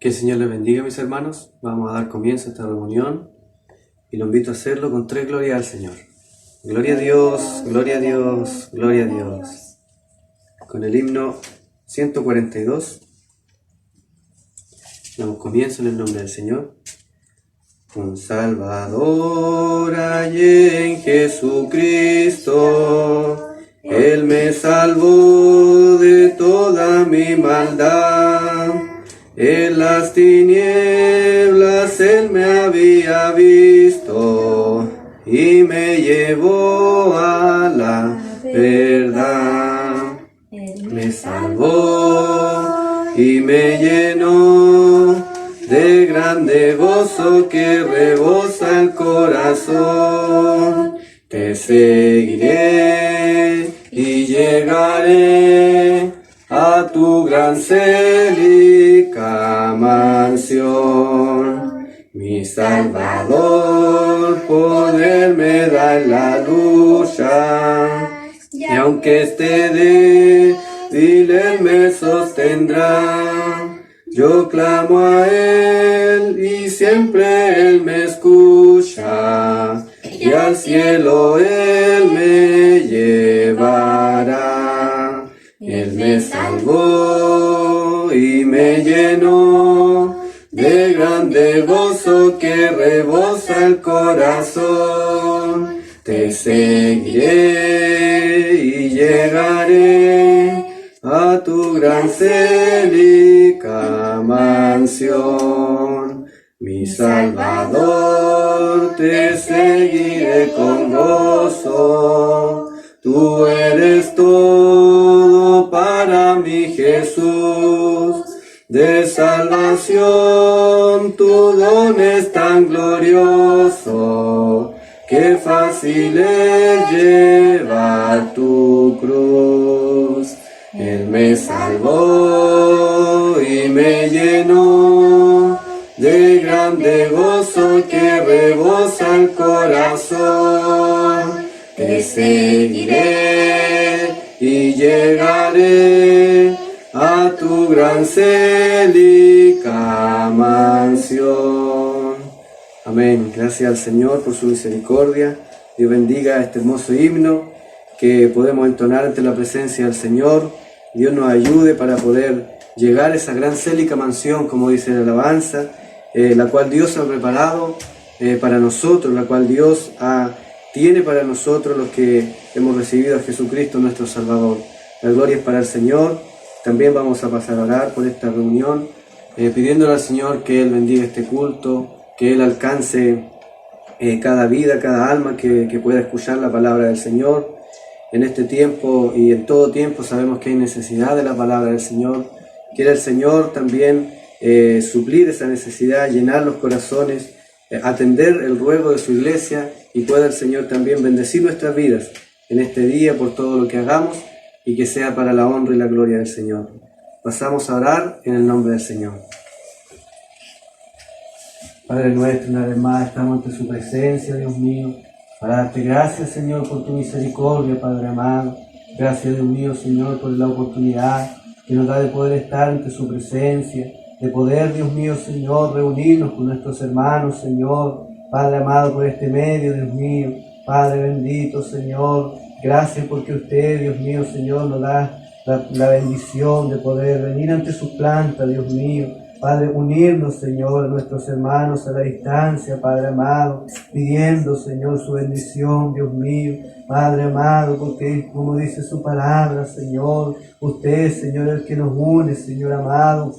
Que el Señor les bendiga, mis hermanos. Vamos a dar comienzo a esta reunión y lo invito a hacerlo con 3 glorias al Señor. Gloria a Dios, gloria a Dios, gloria a Dios. Con el himno 142 damos comienzo en el nombre del Señor. Un Salvador hay en Jesucristo, Él me salvó de toda mi maldad. En las tinieblas Él me había visto y me llevó a la verdad. Me salvó y me llenó de grande gozo que rebosa el corazón. Te seguiré y llegaré a tu gran célica mansión. Mi Salvador poder me da en la lucha, y aunque esté débil Él me sostendrá. Yo clamo a Él y siempre Él me escucha, y al cielo Él me llevará. Él me salvó y me llenó de grande gozo que rebosa el corazón. Te seguiré y llegaré a tu gran célica mansión. Mi Salvador, te seguiré con gozo. Tú eres todo para mí, Jesús. De salvación tu don es tan glorioso, que fácil es llevar tu cruz. Él me salvó y me llenó de grande gozo que rebosa el corazón. Te seguiré y llegaré a tu gran célica mansión. Amén. Gracias al Señor por su misericordia. Dios bendiga este hermoso himno que podemos entonar ante la presencia del Señor. Dios nos ayude para poder llegar a esa gran célica mansión, como dice la alabanza, la cual Dios ha preparado para nosotros, la cual Dios tiene para nosotros los que hemos recibido a Jesucristo nuestro Salvador. La gloria es para el Señor. También vamos a pasar a orar por esta reunión, pidiéndole al Señor que Él bendiga este culto, que Él alcance cada vida, cada alma que pueda escuchar la palabra del Señor. En este tiempo y en todo tiempo sabemos que hay necesidad de la palabra del Señor. Quiere el Señor también suplir esa necesidad, llenar los corazones, atender el ruego de su iglesia, y pueda el Señor también bendecir nuestras vidas en este día por todo lo que hagamos, y que sea para la honra y la gloria del Señor. Pasamos a orar en el nombre del Señor. Padre nuestro, una vez más estamos ante su presencia, Dios mío, para darte gracias, Señor, por tu misericordia, Padre amado. Gracias, Dios mío, Señor, por la oportunidad que nos da de poder estar ante su presencia, de poder, Dios mío, Señor, reunirnos con nuestros hermanos, Señor, Padre amado, por este medio, Dios mío, Padre bendito, Señor. Gracias porque usted, Dios mío, Señor, nos da la bendición de poder venir ante su planta, Dios mío. Padre, unirnos, Señor, a nuestros hermanos a la distancia, Padre amado, pidiendo, Señor, su bendición, Dios mío, Padre amado, porque como dice su palabra, Señor, usted, Señor, es el que nos une, Señor amado,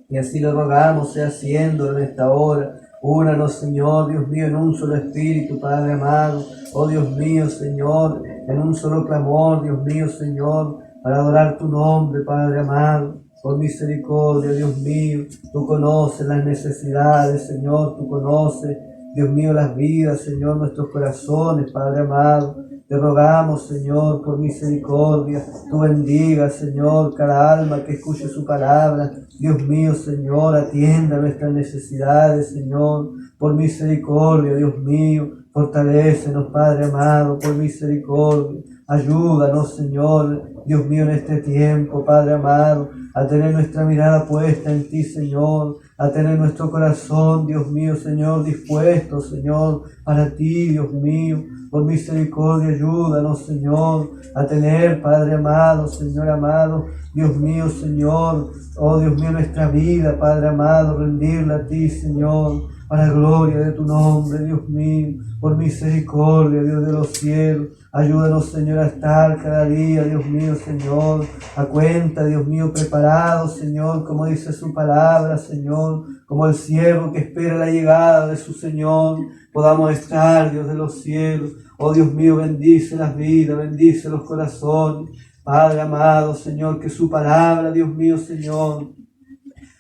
y así lo rogamos, sea haciendo en esta hora. Únanos, Señor, Dios mío, en un solo espíritu, Padre amado, oh Dios mío, Señor, en un solo clamor, Dios mío, Señor, para adorar tu nombre, Padre amado. Por misericordia, Dios mío, tú conoces las necesidades, Señor, tú conoces, Dios mío, las vidas, Señor, nuestros corazones, Padre amado. Te rogamos, Señor, por misericordia, tú bendiga, Señor, cada alma que escuche su palabra. Dios mío, Señor, atienda nuestras necesidades, Señor, por misericordia, Dios mío. Fortalécenos, Padre amado, por misericordia. Ayúdanos, Señor, Dios mío, en este tiempo, Padre amado, a tener nuestra mirada puesta en ti, Señor, a tener nuestro corazón, Dios mío, Señor, dispuesto, Señor, para ti, Dios mío. Por misericordia, ayúdanos, Señor, a tener, Padre amado, Señor amado, Dios mío, Señor, oh Dios mío, nuestra vida, Padre amado, rendirla a ti, Señor, para gloria de tu nombre, Dios mío, por misericordia, Dios de los cielos. Ayúdanos, Señor, a estar cada día, Dios mío, Señor, a cuenta, Dios mío, preparados, Señor, como dice su palabra, Señor, como el siervo que espera la llegada de su Señor. Podamos estar, Dios de los cielos. Oh Dios mío, bendice las vidas, bendice los corazones. Padre amado, Señor, que su palabra, Dios mío, Señor,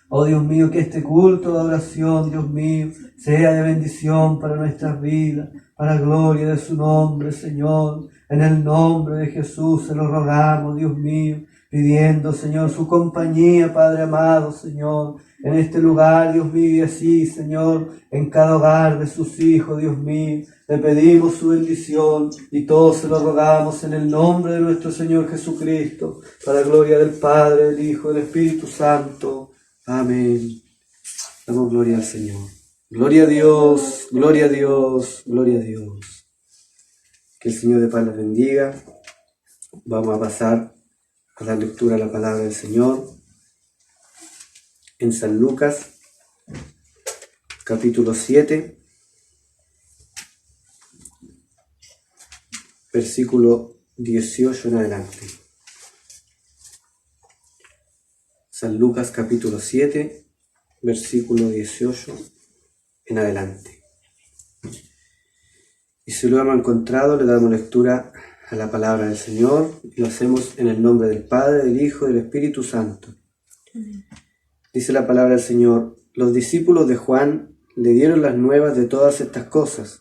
oh Dios mío, que este culto de oración, Dios mío, sea de bendición para nuestras vidas, para gloria de su nombre, Señor. En el nombre de Jesús se lo rogamos, Dios mío, pidiendo, Señor, su compañía, Padre amado, Señor, en este lugar, Dios mío, y así, Señor, en cada hogar de sus hijos, Dios mío. Le pedimos su bendición y todos se lo rogamos en el nombre de nuestro Señor Jesucristo, para gloria del Padre, del Hijo, del Espíritu Santo. Amén. Damos gloria al Señor. Gloria a Dios, gloria a Dios, gloria a Dios. Que el Señor de paz les bendiga. Vamos a pasar a la lectura de la palabra del Señor en San Lucas, capítulo 7, versículo 18 en adelante. San Lucas, capítulo 7, versículo 18 en adelante. Y si lo hemos encontrado, le damos lectura a la palabra del Señor y lo hacemos en el nombre del Padre, del Hijo y del Espíritu Santo. Dice la palabra del Señor: los discípulos de Juan le dieron las nuevas de todas estas cosas,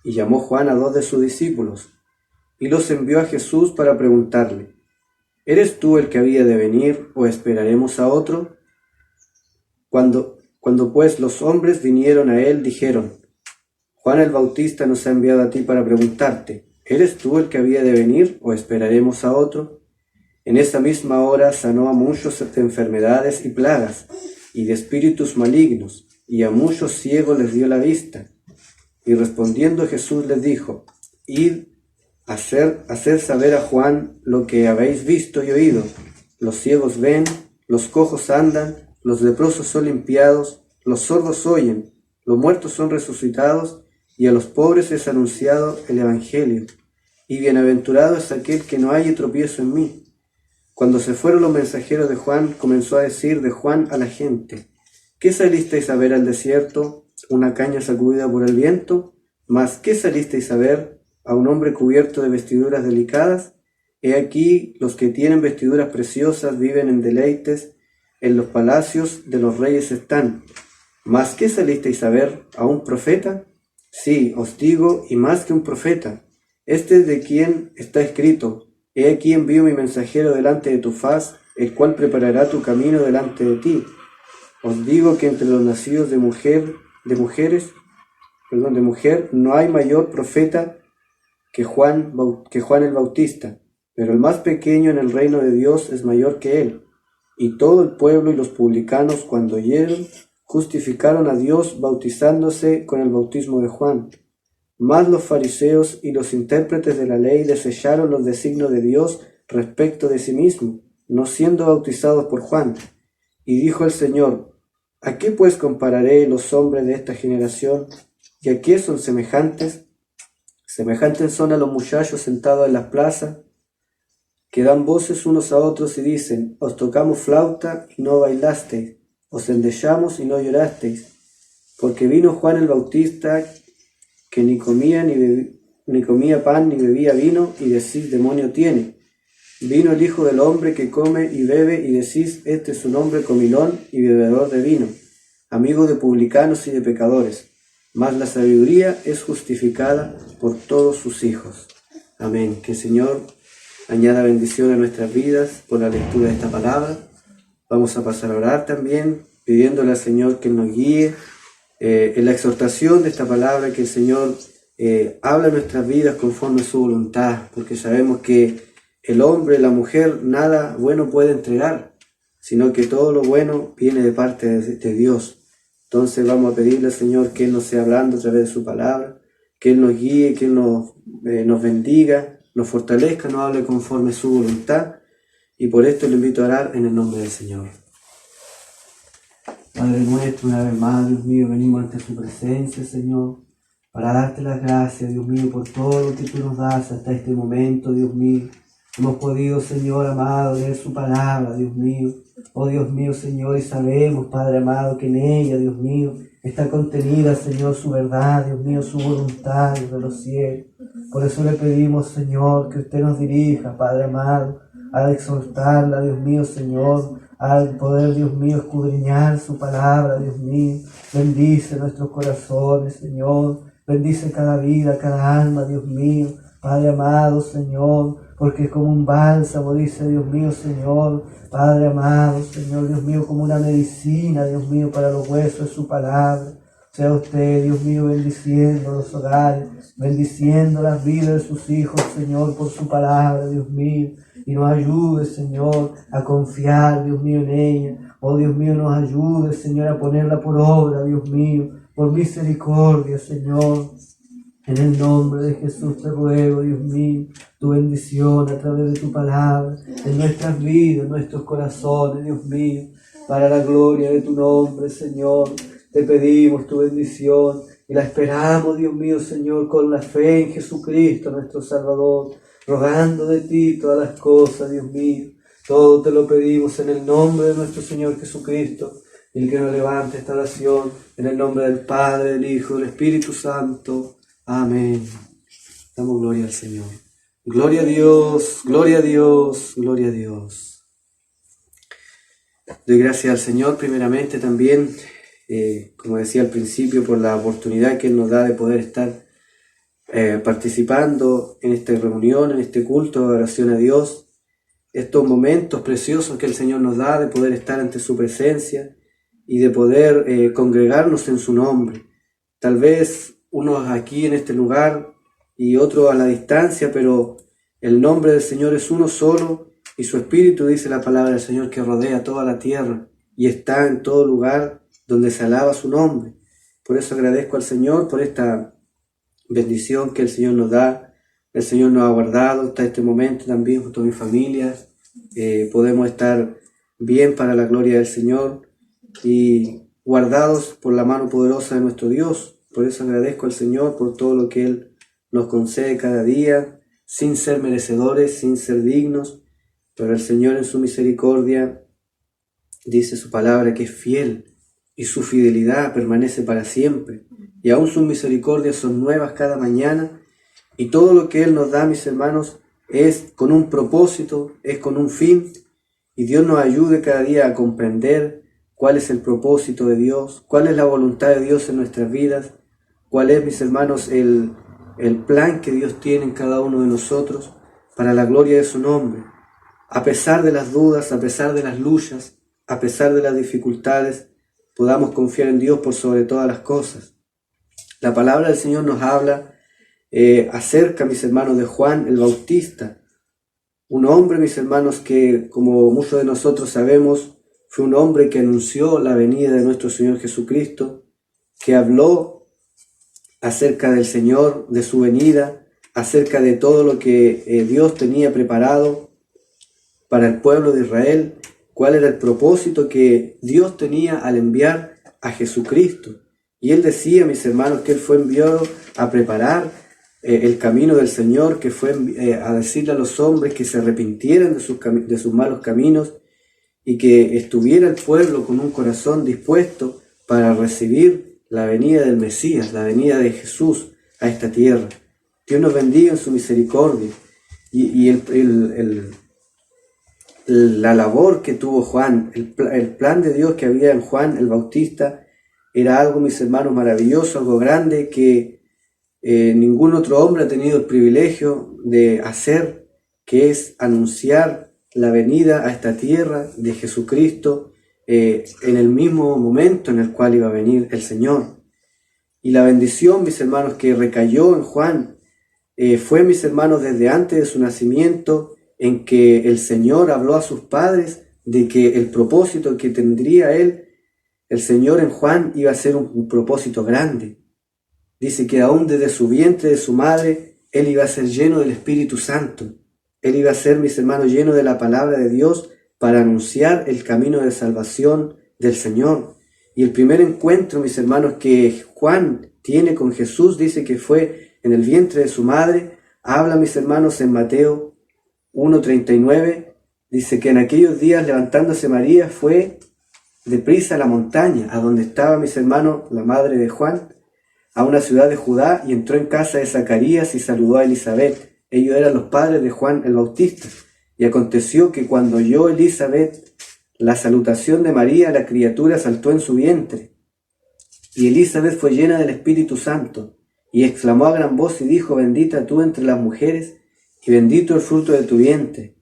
y llamó Juan a 2 de sus discípulos, y los envió a Jesús para preguntarle: ¿eres tú el que había de venir, o esperaremos a otro? Cuando pues los hombres vinieron a él, dijeron: Juan el Bautista nos ha enviado a ti para preguntarte: ¿eres tú el que había de venir, o esperaremos a otro? En esa misma hora sanó a muchos de enfermedades y plagas, y de espíritus malignos, y a muchos ciegos les dio la vista. Y respondiendo Jesús les dijo: id a hacer saber a Juan lo que habéis visto y oído. Los ciegos ven, los cojos andan, los leprosos son limpiados, los sordos oyen, los muertos son resucitados, y a los pobres es anunciado el Evangelio. Y bienaventurado es aquel que no haya tropiezo en mí. Cuando se fueron los mensajeros de Juan, comenzó a decir de Juan a la gente: ¿qué salisteis a ver al desierto? ¿Una caña sacudida por el viento? ¿Mas qué salisteis a ver? ¿A un hombre cubierto de vestiduras delicadas? He aquí, los que tienen vestiduras preciosas viven en deleites, en los palacios de los reyes están. ¿Mas qué salisteis a ver? ¿A un profeta? Sí, os digo, y más que un profeta. Este es de quien está escrito: he aquí envío mi mensajero delante de tu faz, el cual preparará tu camino delante de ti. Os digo que entre los nacidos de mujer no hay mayor profeta que Juan el Bautista, pero el más pequeño en el reino de Dios es mayor que él. Y todo el pueblo y los publicanos, cuando oyeron, justificaron a Dios bautizándose con el bautismo de Juan. Mas los fariseos y los intérpretes de la ley desecharon los designios de Dios respecto de sí mismo, no siendo bautizados por Juan. Y dijo el Señor: ¿a qué pues compararé los hombres de esta generación? ¿Y a qué son semejantes? Semejantes son a los muchachos sentados en las plazas, que dan voces unos a otros y dicen: os tocamos flauta y no bailasteis, os endechamos y no llorasteis. Porque vino Juan el Bautista, que ni comía pan ni bebía vino, y decís: demonio tiene. Vino el Hijo del Hombre, que come y bebe, y decís: este es un hombre comilón y bebedor de vino, amigo de publicanos y de pecadores. Mas la sabiduría es justificada por todos sus hijos. Amén. Que el Señor añada bendición a nuestras vidas por la lectura de esta palabra. Vamos a pasar a orar también, pidiéndole al Señor que nos guíe en la exhortación de esta palabra, que el Señor habla en nuestras vidas conforme a su voluntad, porque sabemos que el hombre, la mujer, nada bueno puede entregar, sino que todo lo bueno viene de parte de Dios. Entonces vamos a pedirle al Señor que Él nos sea hablando a través de su palabra, que Él nos guíe, que Él nos bendiga, nos fortalezca, nos hable conforme a su voluntad. Y por esto le invito a orar en el nombre del Señor. Padre nuestro, una vez más, Dios mío, venimos ante su presencia, Señor, para darte las gracias, Dios mío, por todo lo que tú nos das hasta este momento, Dios mío. Hemos podido, Señor amado, leer su palabra, Dios mío. Oh Dios mío, Señor, y sabemos, Padre amado, que en ella, Dios mío, está contenida, Señor, su verdad, Dios mío, su voluntad, Dios de los cielos. Por eso le pedimos, Señor, que usted nos dirija, Padre amado, a exhortarla, Dios mío, Señor, al poder, Dios mío, escudriñar su palabra, Dios mío. Bendice nuestros corazones, Señor. Bendice cada vida, cada alma, Dios mío. Padre amado, Señor, porque es como un bálsamo, dice Dios mío, Señor. Padre amado, Señor, Dios mío, como una medicina, Dios mío, para los huesos de su palabra. Sea usted, Dios mío, bendiciendo los hogares, bendiciendo las vidas de sus hijos, Señor, por su palabra, Dios mío. Y nos ayude, Señor, a confiar, Dios mío, en ella. Oh, Dios mío, nos ayude, Señor, a ponerla por obra, Dios mío, por misericordia, Señor. En el nombre de Jesús te ruego, Dios mío, tu bendición a través de tu palabra, en nuestras vidas, en nuestros corazones, Dios mío, para la gloria de tu nombre, Señor. Te pedimos tu bendición y la esperamos, Dios mío, Señor, con la fe en Jesucristo, nuestro Salvador, rogando de ti todas las cosas, Dios mío. Todo te lo pedimos en el nombre de nuestro Señor Jesucristo. Y el que nos levante esta oración, en el nombre del Padre, del Hijo, del Espíritu Santo. Amén. Damos gloria al Señor. Gloria a Dios, gloria a Dios, gloria a Dios. Doy gracias al Señor primeramente también, como decía al principio, por la oportunidad que Él nos da de poder estar participando en esta reunión, en este culto de oración a Dios. Estos momentos preciosos que el Señor nos da de poder estar ante su presencia y de poder congregarnos en su nombre. Tal vez unos aquí en este lugar y otros a la distancia, pero el nombre del Señor es uno solo y su Espíritu, dice la palabra del Señor, que rodea toda la tierra y está en todo lugar donde se alaba su nombre. Por eso agradezco al Señor por esta bendición que el Señor nos da. El Señor nos ha guardado hasta este momento también junto a mi familia. Podemos estar bien para la gloria del Señor y guardados por la mano poderosa de nuestro Dios. Por eso agradezco al Señor por todo lo que Él nos concede cada día, sin ser merecedores, sin ser dignos. Pero el Señor en su misericordia dice su palabra que es fiel y su fidelidad permanece para siempre. Y aún sus misericordias son nuevas cada mañana. Y todo lo que Él nos da, mis hermanos, es con un propósito, es con un fin. Y Dios nos ayude cada día a comprender cuál es el propósito de Dios, cuál es la voluntad de Dios en nuestras vidas, cuál es, mis hermanos, el plan que Dios tiene en cada uno de nosotros para la gloria de su nombre. A pesar de las dudas, a pesar de las luchas, a pesar de las dificultades, podamos confiar en Dios por sobre todas las cosas. La palabra del Señor nos habla acerca, mis hermanos, de Juan el Bautista, un hombre, mis hermanos, que, como muchos de nosotros sabemos, fue un hombre que anunció la venida de nuestro Señor Jesucristo, que habló acerca del Señor, de su venida, acerca de todo lo que Dios tenía preparado para el pueblo de Israel, cuál era el propósito que Dios tenía al enviar a Jesucristo. Y él decía, mis hermanos, que él fue enviado a preparar el camino del Señor, que fue a decirle a los hombres que se arrepintieran de sus malos caminos y que estuviera el pueblo con un corazón dispuesto para recibir la venida del Mesías, la venida de Jesús a esta tierra. Dios nos bendiga en su misericordia. Y la labor que tuvo Juan, el plan de Dios que había en Juan el Bautista, era algo, mis hermanos, maravilloso, algo grande que ningún otro hombre ha tenido el privilegio de hacer, que es anunciar la venida a esta tierra de Jesucristo en el mismo momento en el cual iba a venir el Señor. Y la bendición, mis hermanos, que recayó en Juan fue, mis hermanos, desde antes de su nacimiento, en que el Señor habló a sus padres de que el propósito que tendría él el Señor en Juan iba a hacer un propósito grande. Dice que aún desde su vientre de su madre, él iba a ser lleno del Espíritu Santo. Él iba a ser, mis hermanos, lleno de la palabra de Dios para anunciar el camino de salvación del Señor. Y el primer encuentro, mis hermanos, que Juan tiene con Jesús, dice que fue en el vientre de su madre. Habla, mis hermanos, en Mateo 1:39, dice que en aquellos días, levantándose María, fue deprisa a la montaña, a donde estaba, mis hermanos, la madre de Juan, a una ciudad de Judá, y entró en casa de Zacarías y saludó a Elizabeth. Ellos eran los padres de Juan el Bautista. Y aconteció que cuando oyó Elizabeth la salutación de María, la criatura saltó en su vientre. Y Elizabeth fue llena del Espíritu Santo, y exclamó a gran voz y dijo: bendita tú entre las mujeres, y bendito el fruto de tu vientre.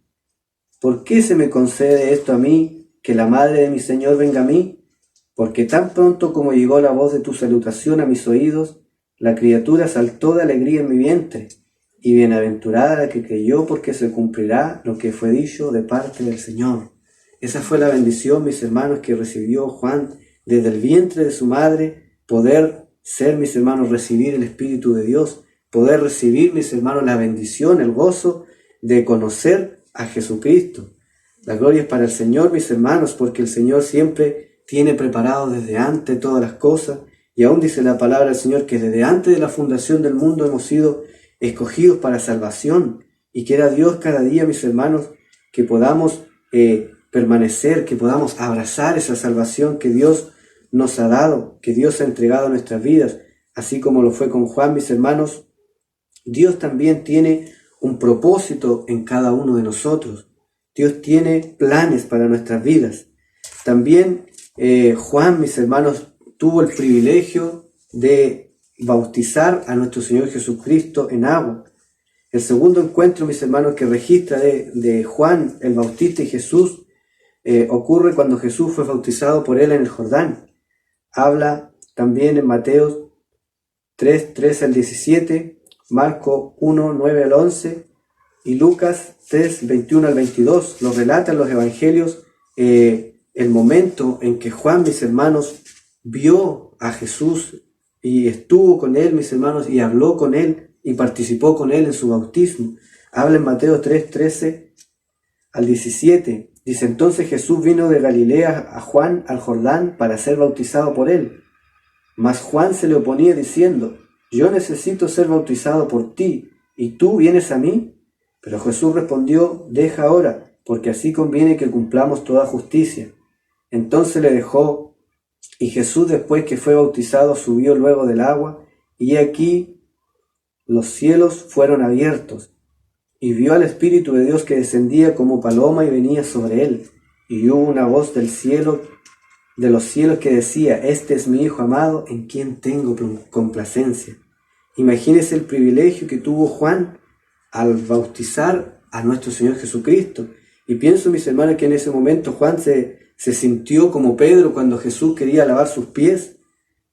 ¿Por qué se me concede esto a mí, que la madre de mi Señor venga a mí? Porque tan pronto como llegó la voz de tu salutación a mis oídos, la criatura saltó de alegría en mi vientre. Y bienaventurada la que creyó, porque se cumplirá lo que fue dicho de parte del Señor. Esa fue la bendición, mis hermanos, que recibió Juan desde el vientre de su madre, poder ser, mis hermanos, recibir el Espíritu de Dios, poder recibir, mis hermanos, la bendición, el gozo de conocer a Jesucristo. La gloria es para el Señor, mis hermanos, porque el Señor siempre tiene preparado desde antes todas las cosas, y aún dice la palabra del Señor que desde antes de la fundación del mundo hemos sido escogidos para salvación, y quiera Dios cada día, mis hermanos, que podamos permanecer, que podamos abrazar esa salvación que Dios nos ha dado, que Dios ha entregado a nuestras vidas, así como lo fue con Juan, mis hermanos. Dios también tiene un propósito en cada uno de nosotros. Dios tiene planes para nuestras vidas. También Juan, mis hermanos, tuvo el privilegio de bautizar a nuestro Señor Jesucristo en agua. El segundo encuentro, mis hermanos, que registra de Juan el Bautista y Jesús ocurre cuando Jesús fue bautizado por él en el Jordán. Habla también en Mateo 3:13 al 17, Marco 1:9 al 11 y Lucas 3:21 al 22. Lo relatan los evangelios el momento en que Juan, mis hermanos, vio a Jesús y estuvo con él, mis hermanos, y habló con él y participó con él en su bautismo. Habla en Mateo 3:13 al 17. Dice: entonces Jesús vino de Galilea a Juan al Jordán para ser bautizado por él. Mas Juan se le oponía diciendo: yo necesito ser bautizado por ti, ¿y tú vienes a mí? Pero Jesús respondió: deja ahora, porque así conviene que cumplamos toda justicia. Entonces le dejó. Y Jesús, después que fue bautizado, subió luego del agua, y aquí los cielos fueron abiertos, y vio al Espíritu de Dios que descendía como paloma y venía sobre él. Y hubo una voz del cielo, de los cielos, que decía: este es mi Hijo amado, en quien tengo complacencia. Imagínese el privilegio que tuvo Juan al bautizar a nuestro Señor Jesucristo. Y pienso, mis hermanos, que en ese momento Juan se sintió como Pedro cuando Jesús quería lavar sus pies.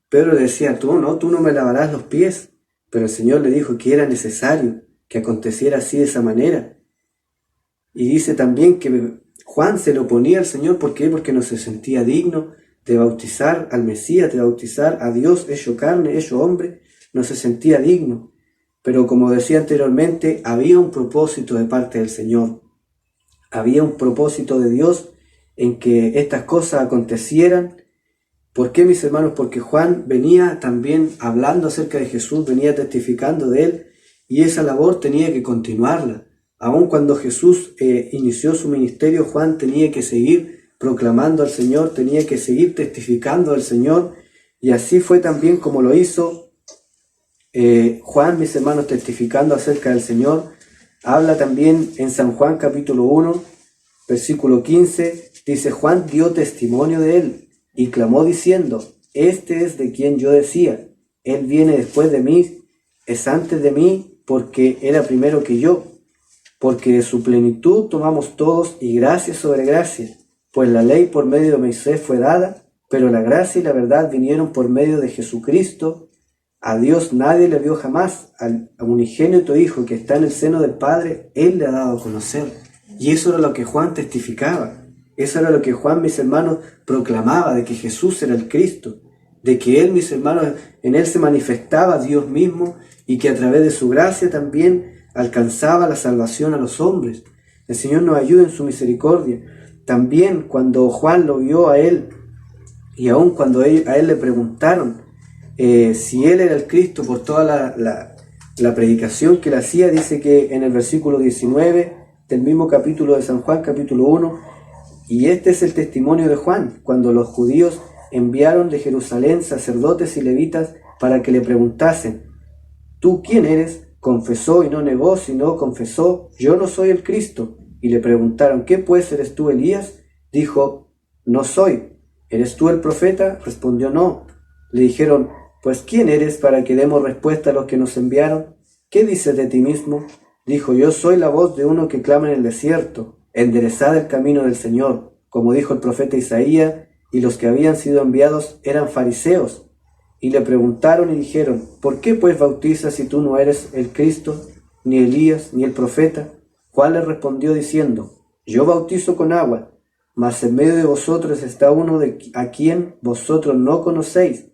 Pedro le decía: tú no me lavarás los pies. Pero el Señor le dijo que era necesario que aconteciera así, de esa manera. Y dice también que Juan se le oponía al Señor. ¿Por qué? Porque no se sentía digno de bautizar al Mesías, de bautizar a Dios hecho carne, hecho hombre. No se sentía digno. Pero como decía anteriormente, había un propósito de parte del Señor. Había un propósito de Dios en que estas cosas acontecieran. ¿Por qué, mis hermanos? Porque Juan venía también hablando acerca de Jesús, venía testificando de él, y esa labor tenía que continuarla. Aun cuando Jesús inició su ministerio, Juan tenía que seguir proclamando al Señor, tenía que seguir testificando al Señor, y así fue también como lo hizo Juan, mis hermanos, testificando acerca del Señor. Habla también en San Juan capítulo 1, versículo 15, dice: Juan dio testimonio de él y clamó diciendo: este es de quien yo decía, él viene después de mí, es antes de mí, porque era primero que yo. Porque de su plenitud tomamos todos, y gracia sobre gracia, pues la ley por medio de Moisés fue dada, pero la gracia y la verdad vinieron por medio de Jesucristo. A Dios nadie le vio jamás, al unigénito Hijo que está en el seno del Padre, Él le ha dado a conocer. Y eso era lo que Juan testificaba. Eso era lo que Juan, mis hermanos, proclamaba, de que Jesús era el Cristo, de que Él, mis hermanos, en Él se manifestaba Dios mismo y que a través de su gracia también alcanzaba la salvación a los hombres. El Señor nos ayude en su misericordia. También cuando Juan lo vio a Él, y aun cuando a Él le preguntaron si Él era el Cristo por toda la predicación que Él hacía, dice que en el versículo 19 del mismo capítulo de San Juan, capítulo 1, y este es el testimonio de Juan, cuando los judíos enviaron de Jerusalén sacerdotes y levitas para que le preguntasen: ¿tú quién eres? Confesó y no negó, sino confesó: yo no soy el Cristo. Y le preguntaron: ¿qué pues, eres tú Elías? Dijo: no soy. ¿Eres tú el profeta? Respondió: no. Le dijeron: pues ¿quién eres para que demos respuesta a los que nos enviaron? ¿Qué dices de ti mismo? Dijo: yo soy la voz de uno que clama en el desierto: enderezad el camino del Señor, como dijo el profeta Isaías. Y los que habían sido enviados eran fariseos. Y le preguntaron y dijeron: ¿por qué pues bautizas si tú no eres el Cristo, ni Elías, ni el profeta? Juan le respondió diciendo: yo bautizo con agua, mas en medio de vosotros está uno a quien vosotros no conocéis.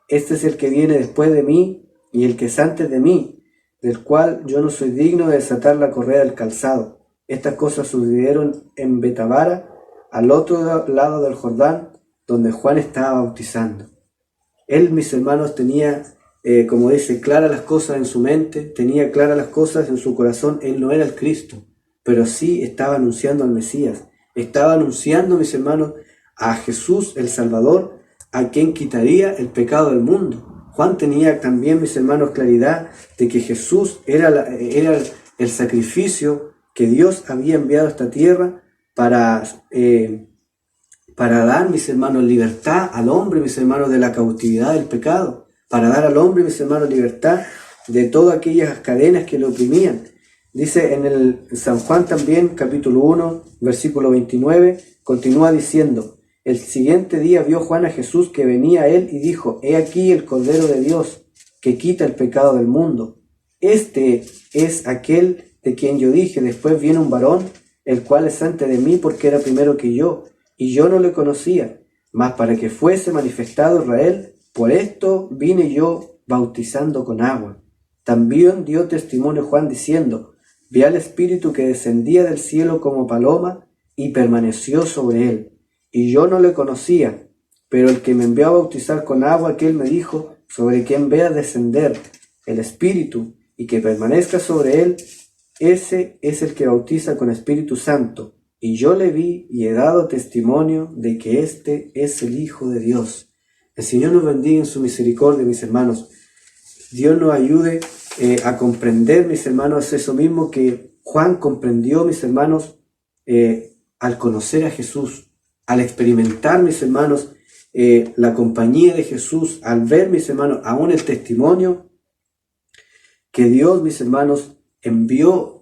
Este es el que viene después de mí, y el que es antes de mí, del cual yo no soy digno de desatar la correa del calzado. Estas cosas sucedieron en Betabara, al otro lado del Jordán, donde Juan estaba bautizando. Él, mis hermanos, tenía, como dice, claras las cosas en su mente, tenía claras las cosas en su corazón. Él no era el Cristo, pero sí estaba anunciando al Mesías. Estaba anunciando, mis hermanos, a Jesús el Salvador, a quien quitaría el pecado del mundo. Juan tenía también, mis hermanos, claridad de que Jesús era el sacrificio que Dios había enviado a esta tierra para dar, mis hermanos, libertad al hombre, mis hermanos, de la cautividad del pecado, para dar al hombre, mis hermanos, libertad de todas aquellas cadenas que lo oprimían. Dice en el San Juan también, capítulo 1, versículo 29, continúa diciendo: el siguiente día vio Juan a Jesús que venía a él y dijo: he aquí el Cordero de Dios, que quita el pecado del mundo. Este es aquel de quien yo dije: después viene un varón, el cual es antes de mí, porque era primero que yo, y yo no le conocía, mas para que fuese manifestado Israel, por esto vine yo bautizando con agua. También dio testimonio Juan diciendo: vi al Espíritu que descendía del cielo como paloma y permaneció sobre él. Y yo no le conocía, pero el que me envió a bautizar con agua, aquel me dijo: sobre quien vea descender el Espíritu y que permanezca sobre él, ese es el que bautiza con Espíritu Santo. Y yo le vi y he dado testimonio de que este es el Hijo de Dios. El Señor nos bendiga en su misericordia, mis hermanos. Dios nos ayude a comprender, mis hermanos, eso mismo que Juan comprendió, mis hermanos, al conocer a Jesús, al experimentar, mis hermanos, la compañía de Jesús, al ver, mis hermanos, aún el testimonio que Dios, mis hermanos, envió,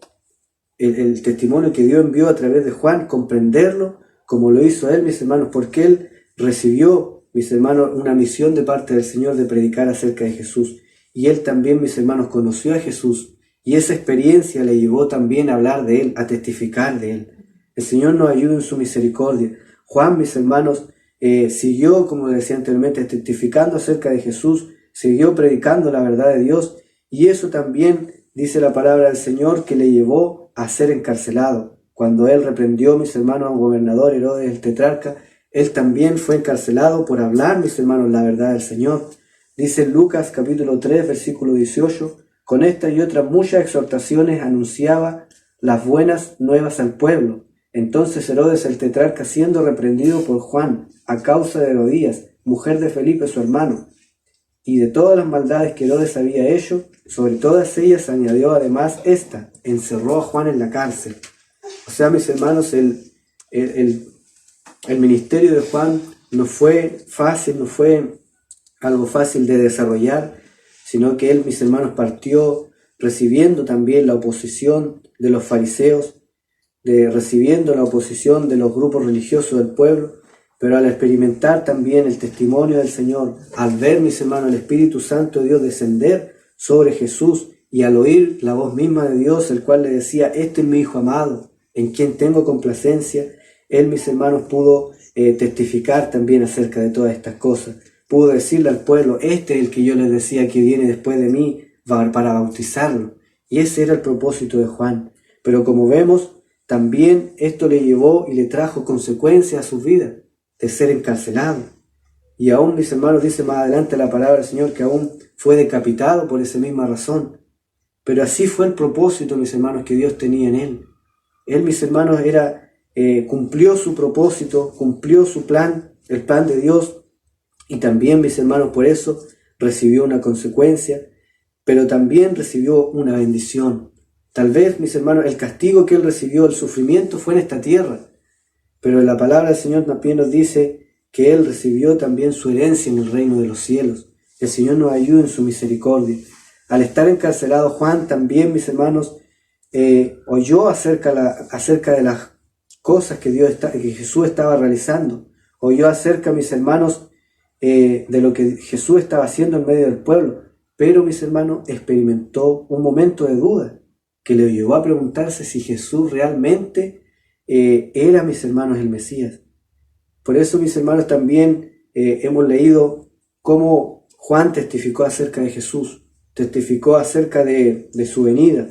el testimonio que Dios envió a través de Juan, comprenderlo como lo hizo él, mis hermanos, porque él recibió, mis hermanos, una misión de parte del Señor de predicar acerca de Jesús. Y él también, mis hermanos, conoció a Jesús, y esa experiencia le llevó también a hablar de él, a testificar de él. El Señor nos ayude en su misericordia. Juan, mis hermanos, siguió, como decía anteriormente, testificando acerca de Jesús, siguió predicando la verdad de Dios, y eso también dice la palabra del Señor que le llevó a ser encarcelado. Cuando él reprendió, mis hermanos, a un gobernador, Herodes el tetrarca, él también fue encarcelado por hablar, mis hermanos, la verdad del Señor. Dice en Lucas capítulo 3, versículo 18, con esta y otras muchas exhortaciones anunciaba las buenas nuevas al pueblo. Entonces Herodes el tetrarca, siendo reprendido por Juan a causa de Herodías, mujer de Felipe su hermano, y de todas las maldades que Herodes había hecho, sobre todas ellas añadió además esta: encerró a Juan en la cárcel. O sea, mis hermanos, el ministerio de Juan no fue fácil, no fue algo fácil de desarrollar, sino que él, mis hermanos, partió recibiendo también la oposición de los fariseos, recibiendo la oposición de los grupos religiosos del pueblo, pero al experimentar también el testimonio del Señor, al ver, mis hermanos, el Espíritu Santo de Dios descender sobre Jesús, y al oír la voz misma de Dios, el cual le decía: este es mi Hijo amado, en quien tengo complacencia, Él, mis hermanos, pudo testificar también acerca de todas estas cosas. Pudo decirle al pueblo, este es el que yo les decía que viene después de mí para bautizarlo. Y ese era el propósito de Juan. Pero como vemos, también esto le llevó y le trajo consecuencias a su vida, de ser encarcelado. Y aún, mis hermanos, dice más adelante la palabra del Señor que aún fue decapitado por esa misma razón. Pero así fue el propósito, mis hermanos, que Dios tenía en él. Él, mis hermanos, cumplió su propósito, cumplió su plan, el plan de Dios. Y también, mis hermanos, por eso recibió una consecuencia, pero también recibió una bendición. Tal vez, mis hermanos, el castigo que él recibió, el sufrimiento, fue en esta tierra. Pero la palabra del Señor también nos dice que él recibió también su herencia en el reino de los cielos. El Señor nos ayude en su misericordia. Al estar encarcelado, Juan también, mis hermanos, oyó acerca de las cosas que Jesús estaba realizando. Oyó acerca, mis hermanos, de lo que Jesús estaba haciendo en medio del pueblo. Pero, mis hermanos, experimentó un momento de duda que le llevó a preguntarse si Jesús realmente era, mis hermanos, el Mesías. Por eso, mis hermanos, también hemos leído cómo Juan testificó acerca de Jesús, testificó acerca de su venida,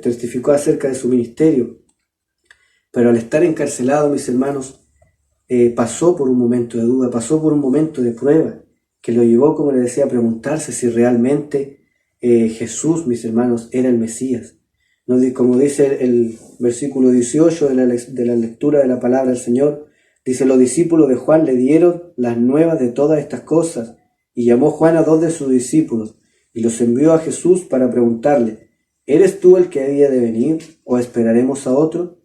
testificó acerca de su ministerio. Pero al estar encarcelado, mis hermanos, pasó por un momento de duda, pasó por un momento de prueba, que lo llevó, como les decía, a preguntarse si realmente Jesús, mis hermanos, era el Mesías. Como dice el versículo 18 de la lectura de la palabra del Señor, dice: los discípulos de Juan le dieron las nuevas de todas estas cosas, y llamó Juan a 2 de sus discípulos, y los envió a Jesús para preguntarle: ¿eres tú el que había de venir, o esperaremos a otro?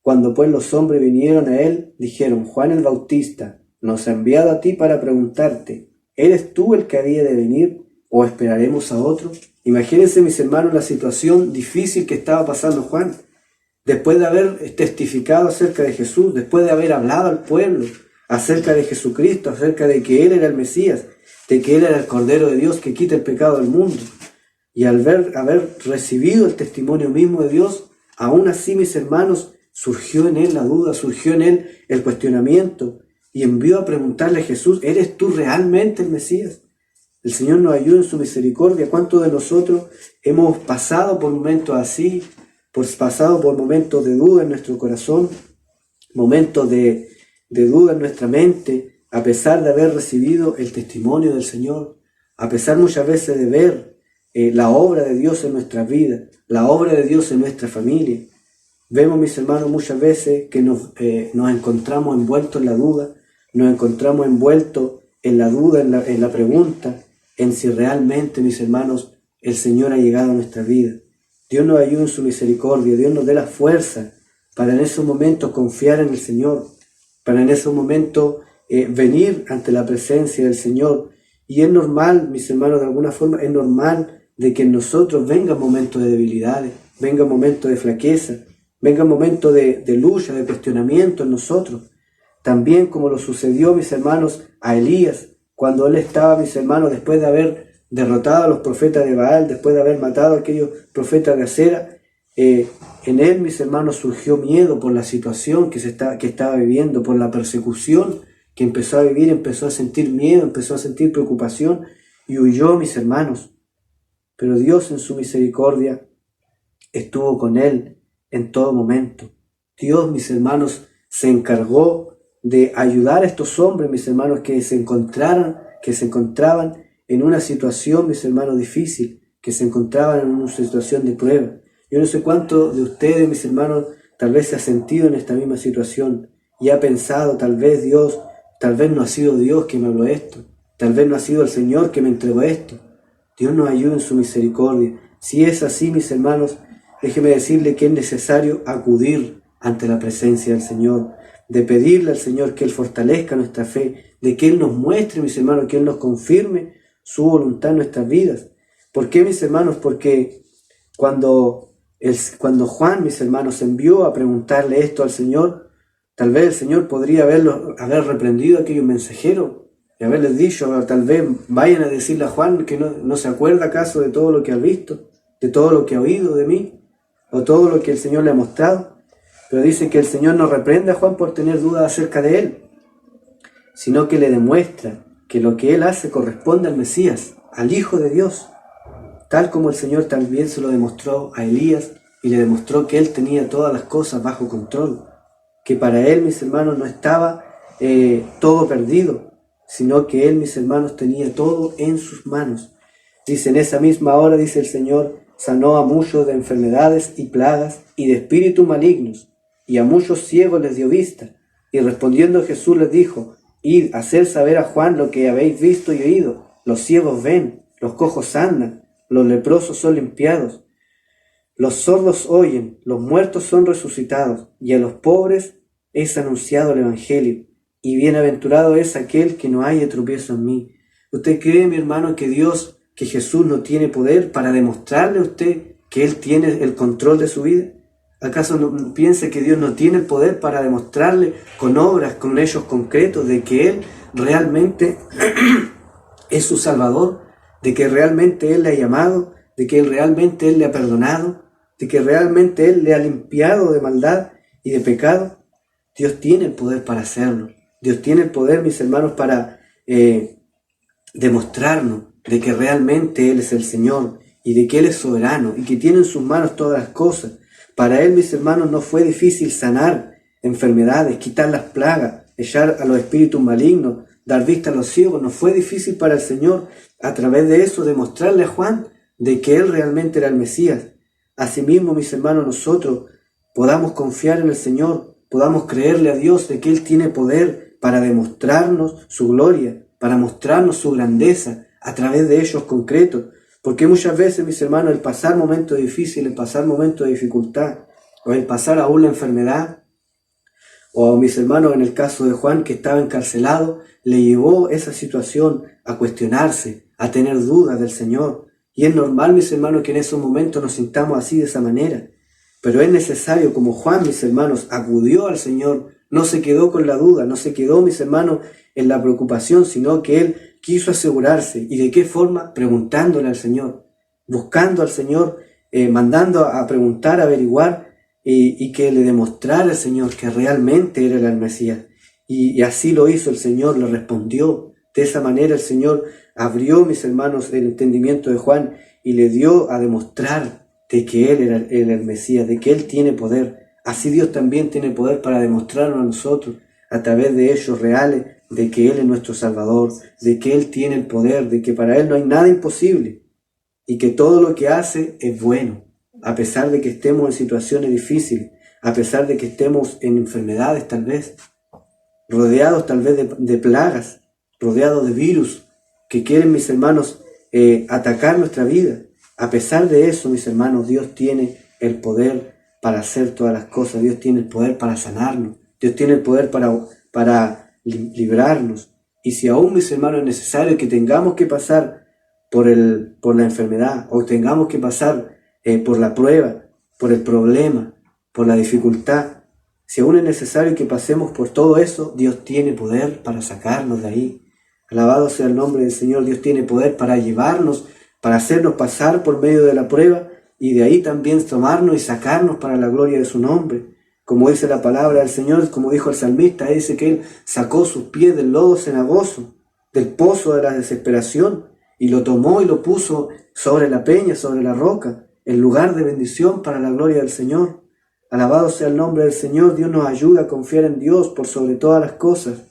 Cuando pues los hombres vinieron a él, dijeron: Juan el Bautista nos ha enviado a ti para preguntarte: ¿eres tú el que había de venir, o esperaremos a otro? Imagínense, mis hermanos, la situación difícil que estaba pasando Juan. Después de haber testificado acerca de Jesús, después de haber hablado al pueblo acerca de Jesucristo, acerca de que Él era el Mesías, de que Él era el Cordero de Dios que quita el pecado del mundo, y al haber recibido el testimonio mismo de Dios, aún así, mis hermanos, surgió en él la duda, surgió en él el cuestionamiento, y envió a preguntarle a Jesús: ¿eres tú realmente el Mesías? El Señor nos ayude en su misericordia. ¿Cuántos de nosotros hemos pasado por momentos así, pasado por momentos de duda en nuestro corazón, momentos de duda en nuestra mente, a pesar de haber recibido el testimonio del Señor, a pesar muchas veces de ver la obra de Dios en nuestra vida, la obra de Dios en nuestra familia? Vemos, mis hermanos, muchas veces que nos encontramos envueltos en la duda, nos encontramos envueltos en la duda, en la pregunta, en si realmente, mis hermanos, el Señor ha llegado a nuestra vida. Dios nos ayude en su misericordia, Dios nos dé la fuerza para en esos momentos confiar en el Señor, para en esos momentos venir ante la presencia del Señor. Y es normal, mis hermanos, de alguna forma, es normal de que en nosotros vengan momentos de debilidades, vengan momentos de flaqueza, vengan momentos de lucha, de cuestionamiento en nosotros. También como lo sucedió, mis hermanos, a Elías, cuando él estaba, mis hermanos, después de haber derrotado a los profetas de Baal, después de haber matado a aquellos profetas de Acera, en él, mis hermanos, surgió miedo por la situación que estaba viviendo, por la persecución que empezó a vivir, empezó a sentir miedo, empezó a sentir preocupación y huyó, mis hermanos. Pero Dios, en su misericordia, estuvo con él en todo momento. Dios, mis hermanos, se encargó de ayudar a estos hombres, mis hermanos, que se encontraban en una situación, mis hermanos, difícil, que se encontraban en una situación de prueba. Yo no sé cuántos de ustedes, mis hermanos, tal vez se ha sentido en esta misma situación y ha pensado: tal vez no ha sido Dios que me habló esto, tal vez no ha sido el Señor que me entregó esto. Dios nos ayude en su misericordia. Si es así, mis hermanos, déjeme decirle que es necesario acudir ante la presencia del Señor, de pedirle al Señor que Él fortalezca nuestra fe, de que Él nos muestre, mis hermanos, que Él nos confirme su voluntad en nuestras vidas. ¿Por qué, mis hermanos? Porque cuando Juan, mis hermanos, envió a preguntarle esto al Señor, tal vez el Señor podría haber reprendido a aquellos mensajeros y haberles dicho: tal vez vayan a decirle a Juan que no se acuerda acaso de todo lo que ha visto, de todo lo que ha oído de mí, o todo lo que el Señor le ha mostrado. Pero dice que el Señor no reprende a Juan por tener dudas acerca de él, sino que le demuestra que lo que él hace corresponde al Mesías, al Hijo de Dios, tal como el Señor también se lo demostró a Elías y le demostró que él tenía todas las cosas bajo control, que para él, mis hermanos, no estaba todo perdido, sino que él, mis hermanos, tenía todo en sus manos. Dice, en esa misma hora, dice el Señor, sanó a muchos de enfermedades y plagas y de espíritus malignos, y a muchos ciegos les dio vista. Y respondiendo Jesús les dijo, id a hacer saber a Juan lo que habéis visto y oído. Los ciegos ven, los cojos andan, los leprosos son limpiados, los sordos oyen, los muertos son resucitados, y a los pobres es anunciado el Evangelio. Y bienaventurado es aquel que no haya tropiezo en mí. ¿Usted cree, mi hermano, que Jesús no tiene poder para demostrarle a usted que Él tiene el control de su vida? ¿Acaso no piensa que Dios no tiene el poder para demostrarle con obras, con hechos concretos, de que Él realmente es su Salvador, de que realmente Él le ha llamado, de que realmente Él le ha perdonado, de que realmente Él le ha limpiado de maldad y de pecado? Dios tiene el poder para hacerlo. Dios tiene el poder, mis hermanos, para demostrarnos de que realmente Él es el Señor y de que Él es soberano y que tiene en sus manos todas las cosas. Para Él, mis hermanos, no fue difícil sanar enfermedades, quitar las plagas, echar a los espíritus malignos, dar vista a los ciegos. No fue difícil para el Señor, a través de eso, demostrarle a Juan de que Él realmente era el Mesías. Asimismo, mis hermanos, nosotros podamos confiar en el Señor, podamos creerle a Dios de que Él tiene poder para demostrarnos su gloria, para mostrarnos su grandeza a través de hechos concretos. Porque muchas veces, mis hermanos, el pasar momentos difíciles, el pasar momentos de dificultad, o el pasar aún la enfermedad, o mis hermanos, en el caso de Juan, que estaba encarcelado, le llevó esa situación a cuestionarse, a tener dudas del Señor. Y es normal, mis hermanos, que en esos momentos nos sintamos así, de esa manera. Pero es necesario, como Juan, mis hermanos, acudió al Señor, no se quedó con la duda, no se quedó, mis hermanos, en la preocupación, sino que él quiso asegurarse. ¿Y de qué forma? Preguntándole al Señor, buscando al Señor, mandando a preguntar, a averiguar, y que le demostrara al Señor que realmente era el Mesías. Y así lo hizo el Señor, le respondió. De esa manera el Señor abrió, mis hermanos, el entendimiento de Juan y le dio a demostrar de que Él era el Mesías, de que Él tiene poder. Así Dios también tiene poder para demostrarnos a nosotros, a través de hechos reales, de que Él es nuestro Salvador, de que Él tiene el poder, de que para Él no hay nada imposible y que todo lo que hace es bueno, a pesar de que estemos en situaciones difíciles, a pesar de que estemos en enfermedades tal vez, rodeados tal vez de plagas, rodeados de virus que quieren, mis hermanos, atacar nuestra vida. A pesar de eso, mis hermanos, Dios tiene el poder para hacer todas las cosas. Dios tiene el poder para sanarnos. Dios tiene el poder para librarnos. Y si aún, mis hermanos, es necesario que tengamos que pasar por la enfermedad, o tengamos que pasar por la prueba, por el problema, por la dificultad, si aún es necesario que pasemos por todo eso, Dios tiene poder para sacarnos de ahí. Alabado sea el nombre del Señor. Dios tiene poder para llevarnos, para hacernos pasar por medio de la prueba, y de ahí también tomarnos y sacarnos para la gloria de su nombre. Como dice la palabra del Señor, como dijo el salmista, dice que Él sacó sus pies del lodo cenagoso, del pozo de la desesperación, y lo tomó y lo puso sobre la peña, sobre la roca, en lugar de bendición para la gloria del Señor. Alabado sea el nombre del Señor. Dios nos ayuda a confiar en Dios por sobre todas las cosas,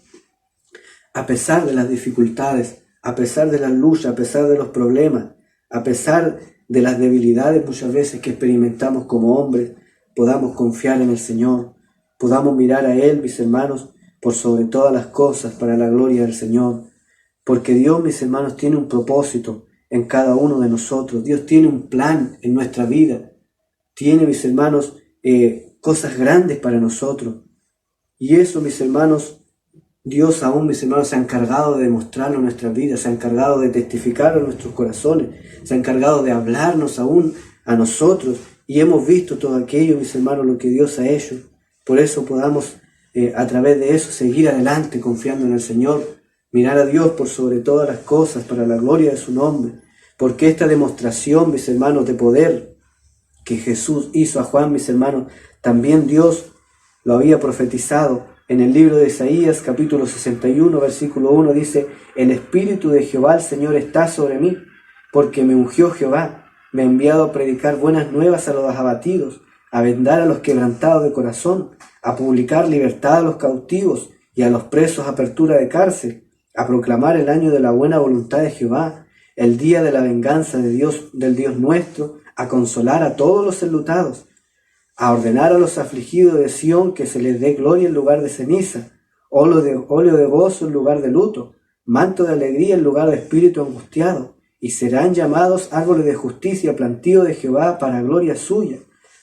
a pesar de las dificultades, a pesar de las luchas, a pesar de los problemas, a pesar de las debilidades muchas veces que experimentamos como hombres. Podamos confiar en el Señor, podamos mirar a Él, mis hermanos, por sobre todas las cosas, para la gloria del Señor. Porque Dios, mis hermanos, tiene un propósito en cada uno de nosotros. Dios tiene un plan en nuestra vida. Tiene, mis hermanos, cosas grandes para nosotros. Y eso, mis hermanos, Dios aún, mis hermanos, se ha encargado de demostrarlo en nuestras vidas, se ha encargado de testificarlo en nuestros corazones, se ha encargado de hablarnos aún a nosotros, y hemos visto todo aquello, mis hermanos, lo que Dios ha hecho. Por eso podamos, a través de eso, seguir adelante confiando en el Señor, mirar a Dios por sobre todas las cosas, para la gloria de su nombre, porque esta demostración, mis hermanos, de poder que Jesús hizo a Juan, mis hermanos, también Dios lo había profetizado. En el libro de Isaías, capítulo 61, versículo 1, dice: el Espíritu de Jehová el Señor está sobre mí, porque me ungió Jehová, me ha enviado a predicar buenas nuevas a los abatidos, a vendar a los quebrantados de corazón, a publicar libertad a los cautivos y a los presos apertura de cárcel, a proclamar el año de la buena voluntad de Jehová, el día de la venganza de Dios, del Dios nuestro, a consolar a todos los enlutados, a ordenar a los afligidos de Sión que se les dé gloria en lugar de ceniza, óleo de gozo en lugar de luto, manto de alegría en lugar de espíritu angustiado, y serán llamados árboles de justicia, plantío de Jehová para gloria suya.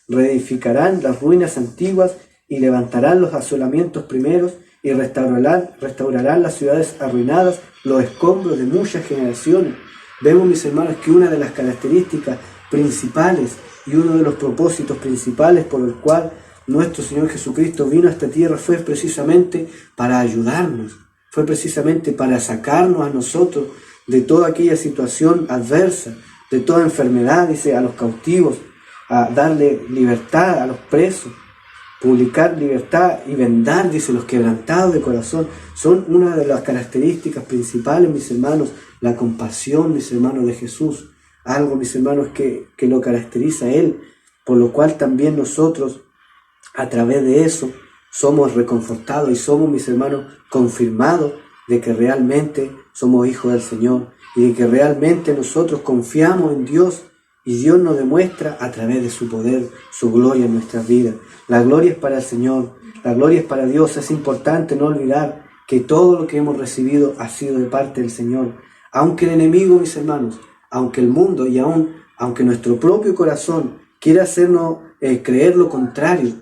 Reedificarán las ruinas antiguas y levantarán los asolamientos primeros y restaurarán las ciudades arruinadas, los escombros de muchas generaciones. Vemos, mis hermanos, que una de las características principales y uno de los propósitos principales por el cual nuestro Señor Jesucristo vino a esta tierra fue precisamente para ayudarnos, fue precisamente para sacarnos a nosotros de toda aquella situación adversa, de toda enfermedad, dice, a los cautivos, a darle libertad a los presos, publicar libertad y vendar, dice, los quebrantados de corazón. Son una de las características principales, mis hermanos, la compasión, mis hermanos, de Jesús. Algo, mis hermanos, que lo caracteriza a Él, por lo cual también nosotros, a través de eso, somos reconfortados y somos, mis hermanos, confirmados de que realmente somos hijos del Señor y de que realmente nosotros confiamos en Dios y Dios nos demuestra a través de su poder, su gloria en nuestras vidas. La gloria es para el Señor, la gloria es para Dios. Es importante no olvidar que todo lo que hemos recibido ha sido de parte del Señor. Aunque el enemigo, mis hermanos, aunque el mundo y aunque nuestro propio corazón quiera hacernos creer lo contrario,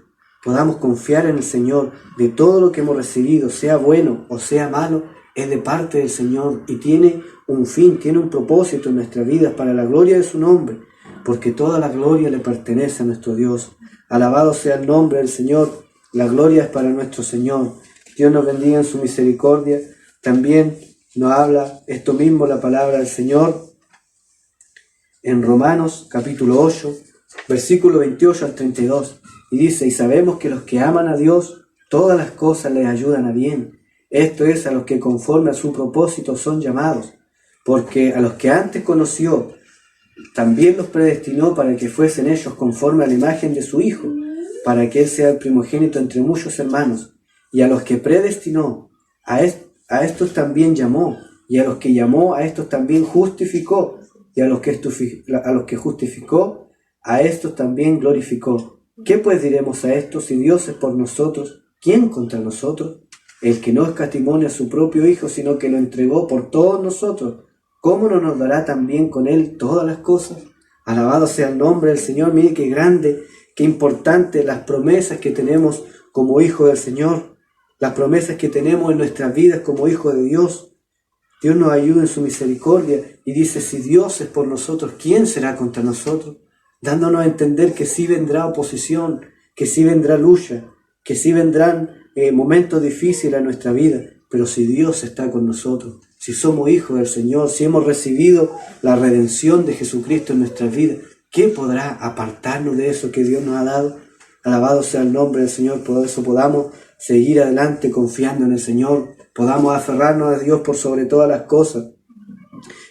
podamos confiar en el Señor de todo lo que hemos recibido, sea bueno o sea malo, es de parte del Señor y tiene un fin, tiene un propósito en nuestras vidas para la gloria de su nombre, porque toda la gloria le pertenece a nuestro Dios. Alabado sea el nombre del Señor, la gloria es para nuestro Señor. Dios nos bendiga en su misericordia. También nos habla esto mismo la palabra del Señor en Romanos capítulo 8, versículo 28 al 32, y dice: y sabemos que los que aman a Dios, todas las cosas les ayudan a bien. Esto es, a los que conforme a su propósito son llamados, porque a los que antes conoció, también los predestinó para que fuesen ellos conforme a la imagen de su Hijo, para que Él sea el primogénito entre muchos hermanos. Y a los que predestinó, a estos también llamó, y a los que llamó, a estos también justificó, y a los que justificó, a estos también glorificó. ¿Qué pues diremos a esto? Si Dios es por nosotros, ¿quién contra nosotros? El que no escatimó a su propio Hijo, sino que lo entregó por todos nosotros, ¿cómo no nos dará también con Él todas las cosas? Alabado sea el nombre del Señor. Mire qué grande, qué importante las promesas que tenemos como hijos del Señor, las promesas que tenemos en nuestras vidas como hijos de Dios. Dios nos ayuda en su misericordia y dice: si Dios es por nosotros, ¿quién será contra nosotros? Dándonos a entender que sí vendrá oposición, que sí vendrá lucha, que sí vendrán momentos difíciles a nuestra vida, pero si Dios está con nosotros, si somos hijos del Señor, si hemos recibido la redención de Jesucristo en nuestras vidas, ¿qué podrá apartarnos de eso que Dios nos ha dado? Alabado sea el nombre del Señor. Por eso podamos seguir adelante confiando en el Señor, podamos aferrarnos a Dios por sobre todas las cosas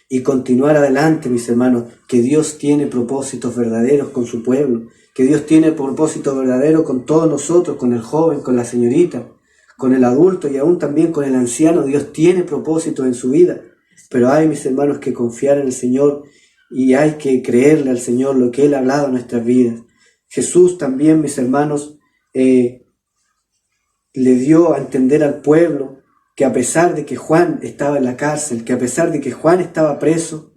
y continuar adelante, mis hermanos, que Dios tiene propósitos verdaderos con su pueblo, que Dios tiene propósitos verdaderos con todos nosotros, con el joven, con la señorita, con el adulto y aún también con el anciano. Dios tiene propósitos en su vida, pero hay, mis hermanos, que confiar en el Señor y hay que creerle al Señor lo que Él ha hablado en nuestras vidas. Jesús también, mis hermanos, le dio a entender al pueblo que a pesar de que Juan estaba en la cárcel, que a pesar de que Juan estaba preso,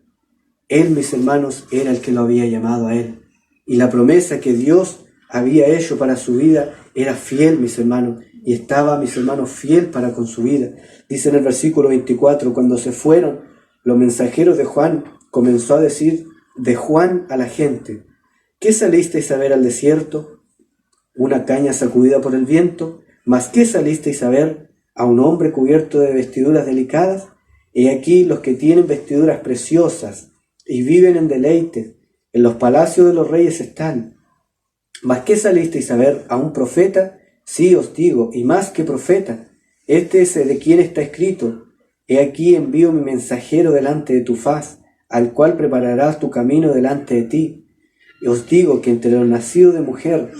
Él, mis hermanos, era el que lo había llamado a Él. Y la promesa que Dios había hecho para su vida era fiel, mis hermanos, y estaba, mis hermanos, fiel para con su vida. Dice en el versículo 24, cuando se fueron los mensajeros de Juan, comenzó a decir de Juan a la gente: ¿qué salisteis a ver al desierto? ¿Una caña sacudida por el viento? ¿Mas qué salisteis a ver? ¿A un hombre cubierto de vestiduras delicadas? He aquí los que tienen vestiduras preciosas y viven en deleite, en los palacios de los reyes están. ¿Mas qué salisteis a ver? ¿A un profeta? Sí os digo, y más que profeta, este es de quien está escrito: He aquí envío mi mensajero delante de tu faz, al cual prepararás tu camino delante de ti. Y os digo que entre los nacidos de mujer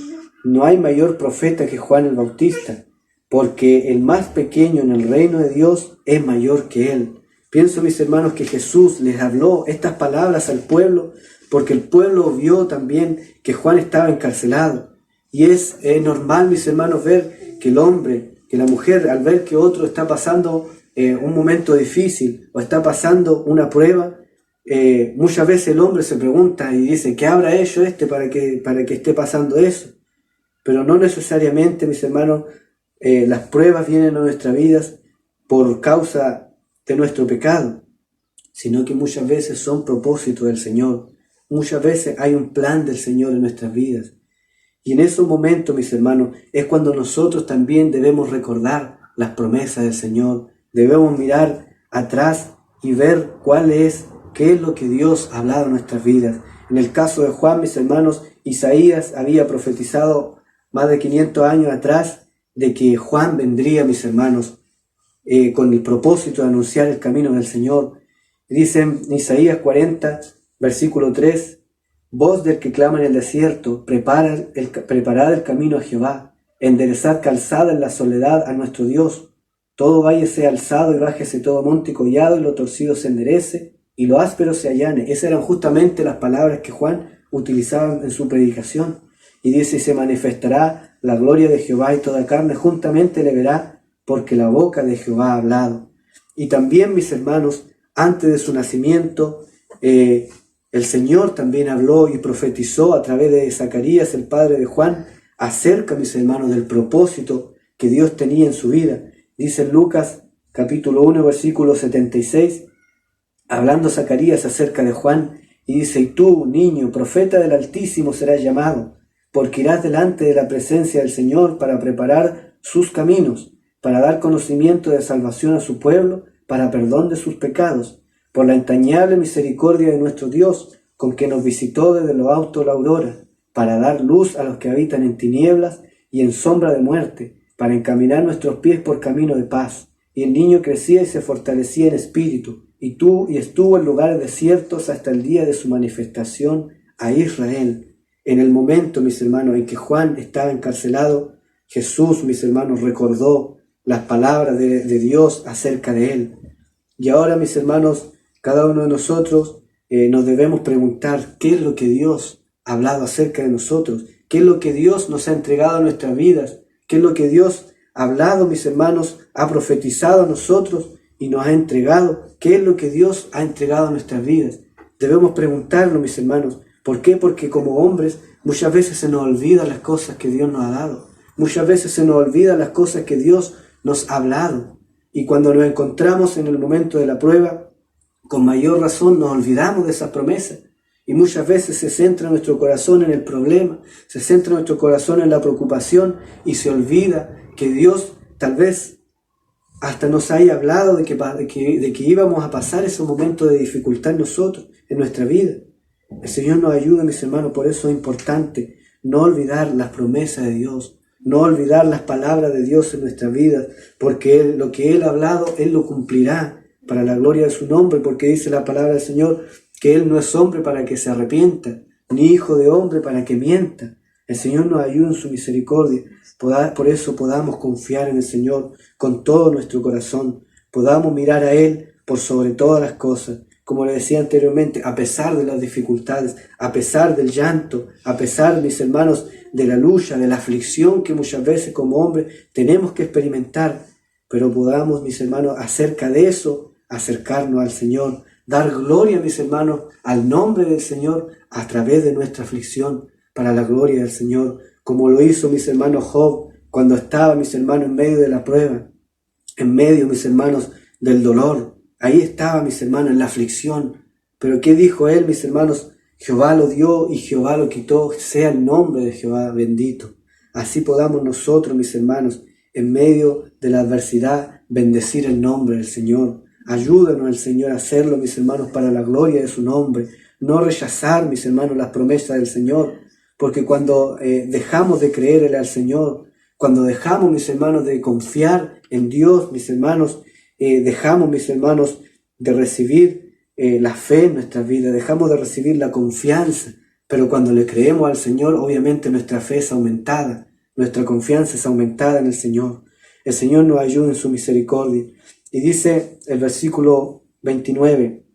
no hay mayor profeta que Juan el Bautista, porque el más pequeño en el reino de Dios es mayor que él. Pienso, mis hermanos, que Jesús les habló estas palabras al pueblo, porque el pueblo vio también que Juan estaba encarcelado. Y es normal, mis hermanos, ver que el hombre, que la mujer, al ver que otro está pasando un momento difícil o está pasando una prueba, muchas veces el hombre se pregunta y dice: ¿qué habrá hecho para que esté pasando eso? Pero no necesariamente, mis hermanos, las pruebas vienen a nuestras vidas por causa de nuestro pecado, sino que muchas veces son propósitos del Señor. Muchas veces hay un plan del Señor en nuestras vidas. Y en esos momentos, mis hermanos, es cuando nosotros también debemos recordar las promesas del Señor. Debemos mirar atrás y ver qué es lo que Dios ha hablado en nuestras vidas. En el caso de Juan, mis hermanos, Isaías había profetizado más de 500 años atrás de que Juan vendría, mis hermanos, con el propósito de anunciar el camino del Señor. Dice en Isaías 40, versículo 3: Voz del que clama en el desierto, preparad el camino a Jehová, enderezad calzada en la soledad a nuestro Dios. Todo valle sea alzado y bájese todo monte y collado, y lo torcido se enderece y lo áspero se allane. Esas eran justamente las palabras que Juan utilizaba en su predicación. Y dice: y se manifestará la gloria de Jehová, y toda carne juntamente le verá, porque la boca de Jehová ha hablado. Y también, mis hermanos, antes de su nacimiento, el Señor también habló y profetizó a través de Zacarías, el padre de Juan, acerca, mis hermanos, del propósito que Dios tenía en su vida. Dice en Lucas capítulo 1, versículo 76, hablando Zacarías acerca de Juan, y dice: y tú, niño, profeta del Altísimo serás llamado, porque irás delante de la presencia del Señor para preparar sus caminos, para dar conocimiento de salvación a su pueblo, para perdón de sus pecados, por la entrañable misericordia de nuestro Dios, con que nos visitó desde lo alto la aurora, para dar luz a los que habitan en tinieblas y en sombra de muerte, para encaminar nuestros pies por camino de paz. Y el niño crecía y se fortalecía en espíritu, y estuvo en lugares desiertos hasta el día de su manifestación a Israel. En el momento, mis hermanos, en que Juan estaba encarcelado, Jesús, mis hermanos, recordó las palabras de Dios acerca de él. Y ahora, mis hermanos, cada uno de nosotros nos debemos preguntar: ¿qué es lo que Dios ha hablado acerca de nosotros? ¿Qué es lo que Dios nos ha entregado a nuestras vidas? ¿Qué es lo que Dios ha hablado, mis hermanos, ha profetizado a nosotros y nos ha entregado? ¿Qué es lo que Dios ha entregado a nuestras vidas? Debemos preguntarlo, mis hermanos. ¿Por qué? Porque como hombres muchas veces se nos olvidan las cosas que Dios nos ha dado. Muchas veces se nos olvidan las cosas que Dios nos ha hablado. Y cuando nos encontramos en el momento de la prueba, con mayor razón nos olvidamos de esas promesas. Y muchas veces se centra nuestro corazón en el problema, se centra nuestro corazón en la preocupación, y se olvida que Dios tal vez hasta nos haya hablado de que íbamos a pasar esos momentos de dificultad nosotros, en nuestra vida. El Señor nos ayuda, mis hermanos. Por eso es importante no olvidar las promesas de Dios, no olvidar las palabras de Dios en nuestra vida, porque lo que Él ha hablado, Él lo cumplirá para la gloria de su nombre, porque dice la palabra del Señor que Él no es hombre para que se arrepienta, ni hijo de hombre para que mienta. El Señor nos ayuda en su misericordia. Por eso podamos confiar en el Señor con todo nuestro corazón, podamos mirar a Él por sobre todas las cosas. Como le decía anteriormente, a pesar de las dificultades, a pesar del llanto, a pesar, mis hermanos, de la lucha, de la aflicción que muchas veces como hombres tenemos que experimentar, pero podamos, mis hermanos, acerca de eso, acercarnos al Señor, dar gloria, mis hermanos, al nombre del Señor a través de nuestra aflicción, para la gloria del Señor, como lo hizo, mis hermanos, Job, cuando estaba, mis hermanos, en medio de la prueba, en medio, mis hermanos, del dolor. Ahí estaba, mis hermanos, en la aflicción. Pero ¿qué dijo él, mis hermanos? Jehová lo dio y Jehová lo quitó. Sea el nombre de Jehová bendito. Así podamos nosotros, mis hermanos, en medio de la adversidad, bendecir el nombre del Señor. Ayúdanos el Señor a hacerlo, mis hermanos, para la gloria de su nombre. No rechazar, mis hermanos, las promesas del Señor. Porque cuando dejamos de creerle al Señor, Cuando dejamos, mis hermanos, de confiar en Dios, mis hermanos, dejamos, mis hermanos, de recibir la fe en nuestras vidas, dejamos de recibir la confianza. Pero cuando le creemos al Señor, obviamente nuestra fe es aumentada, nuestra confianza es aumentada en el Señor. El Señor nos ayuda en su misericordia. Y dice el versículo 29,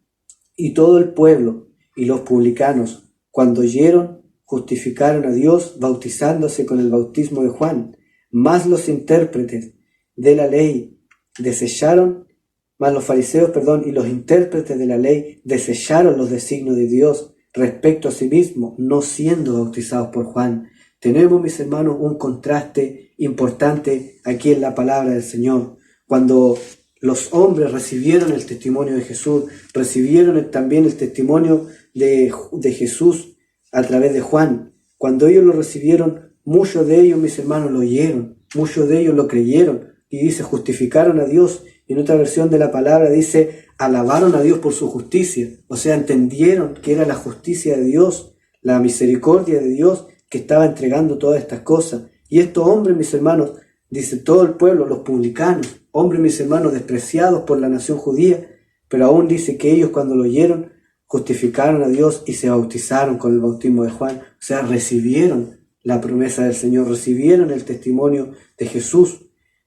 y todo el pueblo y los publicanos, cuando oyeron, justificaron a Dios bautizándose con el bautismo de Juan. Mas los intérpretes de la ley los fariseos, y los intérpretes de la ley desecharon los designios de Dios respecto a sí mismo, no siendo bautizados por Juan. Tenemos, mis hermanos, un contraste importante aquí en la palabra del Señor. Cuando los hombres recibieron el testimonio de Jesús, recibieron también el testimonio de Jesús a través de Juan. Cuando ellos lo recibieron, muchos de ellos, mis hermanos, lo oyeron, muchos de ellos lo creyeron, y dice, justificaron a Dios. Y en otra versión de la palabra dice, alabaron a Dios por su justicia. O sea, entendieron que era la justicia de Dios, la misericordia de Dios que estaba entregando todas estas cosas. Y estos hombres, mis hermanos, dice todo el pueblo, los publicanos, hombres, mis hermanos, despreciados por la nación judía, pero aún dice que ellos cuando lo oyeron, justificaron a Dios y se bautizaron con el bautismo de Juan. O sea, recibieron la promesa del Señor, recibieron el testimonio de Jesús.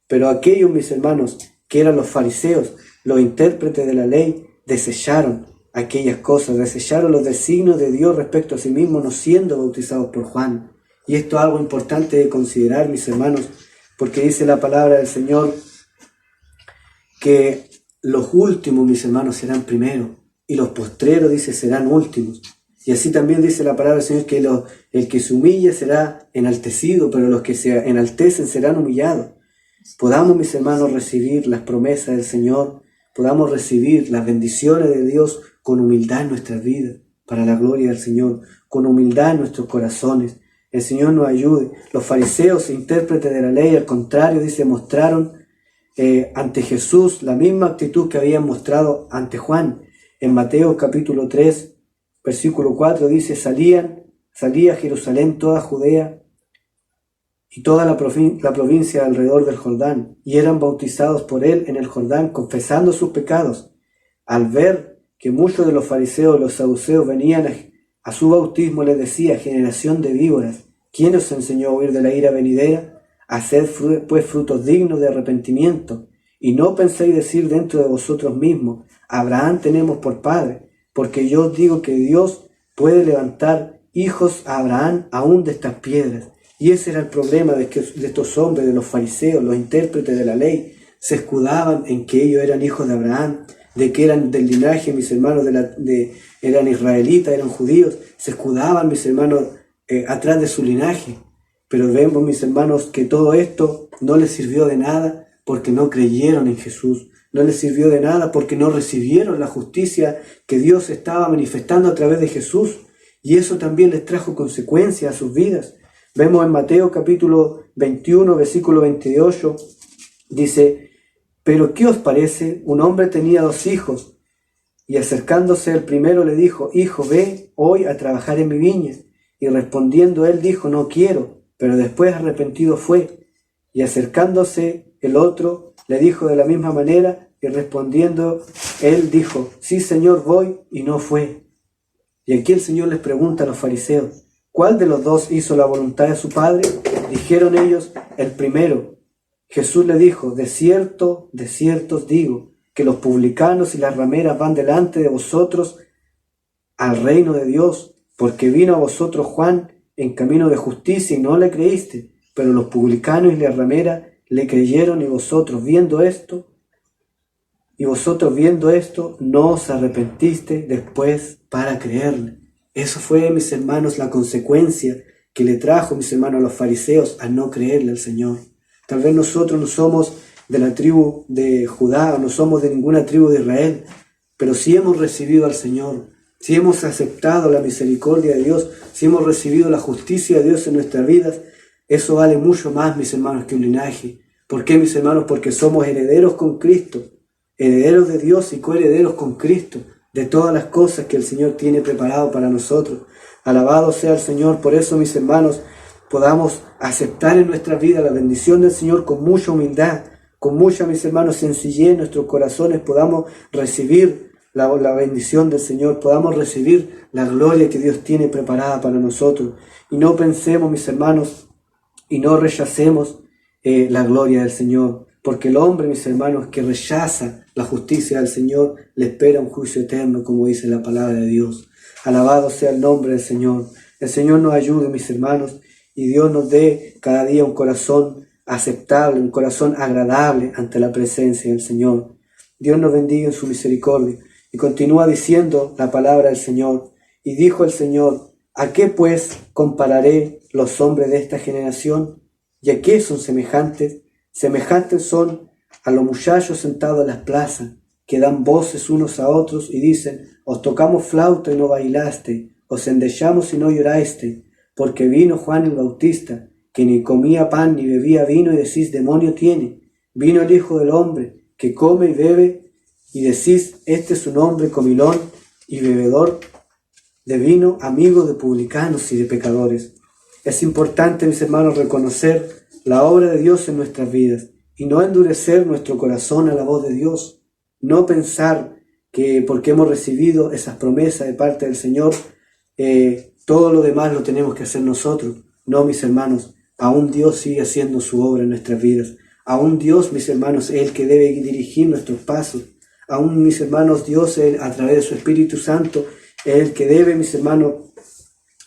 Pero aquellos, mis hermanos, que eran los fariseos, los intérpretes de la ley, desecharon aquellas cosas, desecharon los designios de Dios respecto a sí mismos, no siendo bautizados por Juan. Y esto es algo importante de considerar, mis hermanos, porque dice la palabra del Señor que los últimos, mis hermanos, serán primeros, y los postreros, dice, serán últimos. Y así también dice la palabra del Señor que el que se humille será enaltecido, pero los que se enaltecen serán humillados. Podamos, mis hermanos, recibir las promesas del Señor, podamos recibir las bendiciones de Dios con humildad en nuestras vidas, para la gloria del Señor, con humildad en nuestros corazones. El Señor nos ayude. Los fariseos e intérpretes de la ley, al contrario, dice, mostraron ante Jesús la misma actitud que habían mostrado ante Juan. En Mateo capítulo 3, versículo 4 dice, salía a Jerusalén toda Judea y toda la provincia alrededor del Jordán, y eran bautizados por él en el Jordán, confesando sus pecados. Al ver que muchos de los fariseos y los saduceos venían a su bautismo, les decía, generación de víboras, ¿quién os enseñó a huir de la ira venidera? Haced pues frutos dignos de arrepentimiento, y no penséis decir dentro de vosotros mismos, Abraham tenemos por padre, porque yo os digo que Dios puede levantar hijos a Abraham aún de estas piedras. Y ese era el problema de estos hombres, de los fariseos, los intérpretes de la ley. Se escudaban en que ellos eran hijos de Abraham, de que eran del linaje, mis hermanos, eran israelitas, eran judíos. Se escudaban, mis hermanos, atrás de su linaje. Pero vemos, mis hermanos, que todo esto no les sirvió de nada porque no creyeron en Jesús. No les sirvió de nada porque no recibieron la justicia que Dios estaba manifestando a través de Jesús. Y eso también les trajo consecuencias a sus vidas. Vemos en Mateo capítulo 21, versículo 28, dice, «Pero ¿qué os parece? Un hombre tenía 2 hijos, y acercándose el primero le dijo, Hijo, ve hoy a trabajar en mi viña. Y respondiendo él dijo, No quiero, pero después arrepentido fue. Y acercándose el otro le dijo de la misma manera, y respondiendo él dijo, Sí, Señor, voy, y no fue. Y aquí el Señor les pregunta a los fariseos, ¿cuál de los 2 hizo la voluntad de su padre? Dijeron ellos, el primero. Jesús le dijo, de cierto os digo, que los publicanos y las rameras van delante de vosotros al reino de Dios, porque vino a vosotros Juan en camino de justicia y no le creíste, pero los publicanos y las rameras le creyeron y vosotros viendo esto, no os arrepentiste después para creerle. Eso fue, mis hermanos, la consecuencia que le trajo, mis hermanos, a los fariseos a no creerle al Señor. Tal vez nosotros no somos de la tribu de Judá, no somos de ninguna tribu de Israel, pero si hemos recibido al Señor, si hemos aceptado la misericordia de Dios, si hemos recibido la justicia de Dios en nuestras vidas, eso vale mucho más, mis hermanos, que un linaje. ¿Por qué, mis hermanos? Porque somos herederos con Cristo, herederos de Dios y coherederos con Cristo, de todas las cosas que el Señor tiene preparado para nosotros. Alabado sea el Señor. Por eso, mis hermanos, podamos aceptar en nuestra vida la bendición del Señor con mucha humildad, con mucha, mis hermanos, sencillez en nuestros corazones, podamos recibir la bendición del Señor, podamos recibir la gloria que Dios tiene preparada para nosotros. Y no pensemos, mis hermanos, y no rechacemos la gloria del Señor, porque el hombre, mis hermanos, que rechaza la justicia del Señor, le espera un juicio eterno, como dice la palabra de Dios. Alabado sea el nombre del Señor. El Señor nos ayude, mis hermanos, y Dios nos dé cada día un corazón aceptable, un corazón agradable ante la presencia del Señor. Dios nos bendiga en su misericordia. Y continúa diciendo la palabra del Señor. Y dijo el Señor: ¿a qué pues compararé los hombres de esta generación? ¿Y a qué son semejantes? Semejantes son a los muchachos sentados en las plazas, que dan voces unos a otros y dicen: os tocamos flauta y no bailaste, os endechamos y no lloraste, porque vino Juan el Bautista, que ni comía pan ni bebía vino, y decís: demonio tiene. Vino el Hijo del Hombre, que come y bebe, y decís: este es un hombre comilón y bebedor de vino, amigo de publicanos y de pecadores. Es importante, mis hermanos, reconocer la obra de Dios en nuestras vidas y no endurecer nuestro corazón a la voz de Dios. No pensar que porque hemos recibido esas promesas de parte del Señor, todo lo demás lo tenemos que hacer nosotros. No, mis hermanos, aún Dios sigue haciendo su obra en nuestras vidas. Aún Dios, mis hermanos, es el que debe dirigir nuestros pasos. Aún, mis hermanos, Dios, a través de su Espíritu Santo, es el que debe, mis hermanos,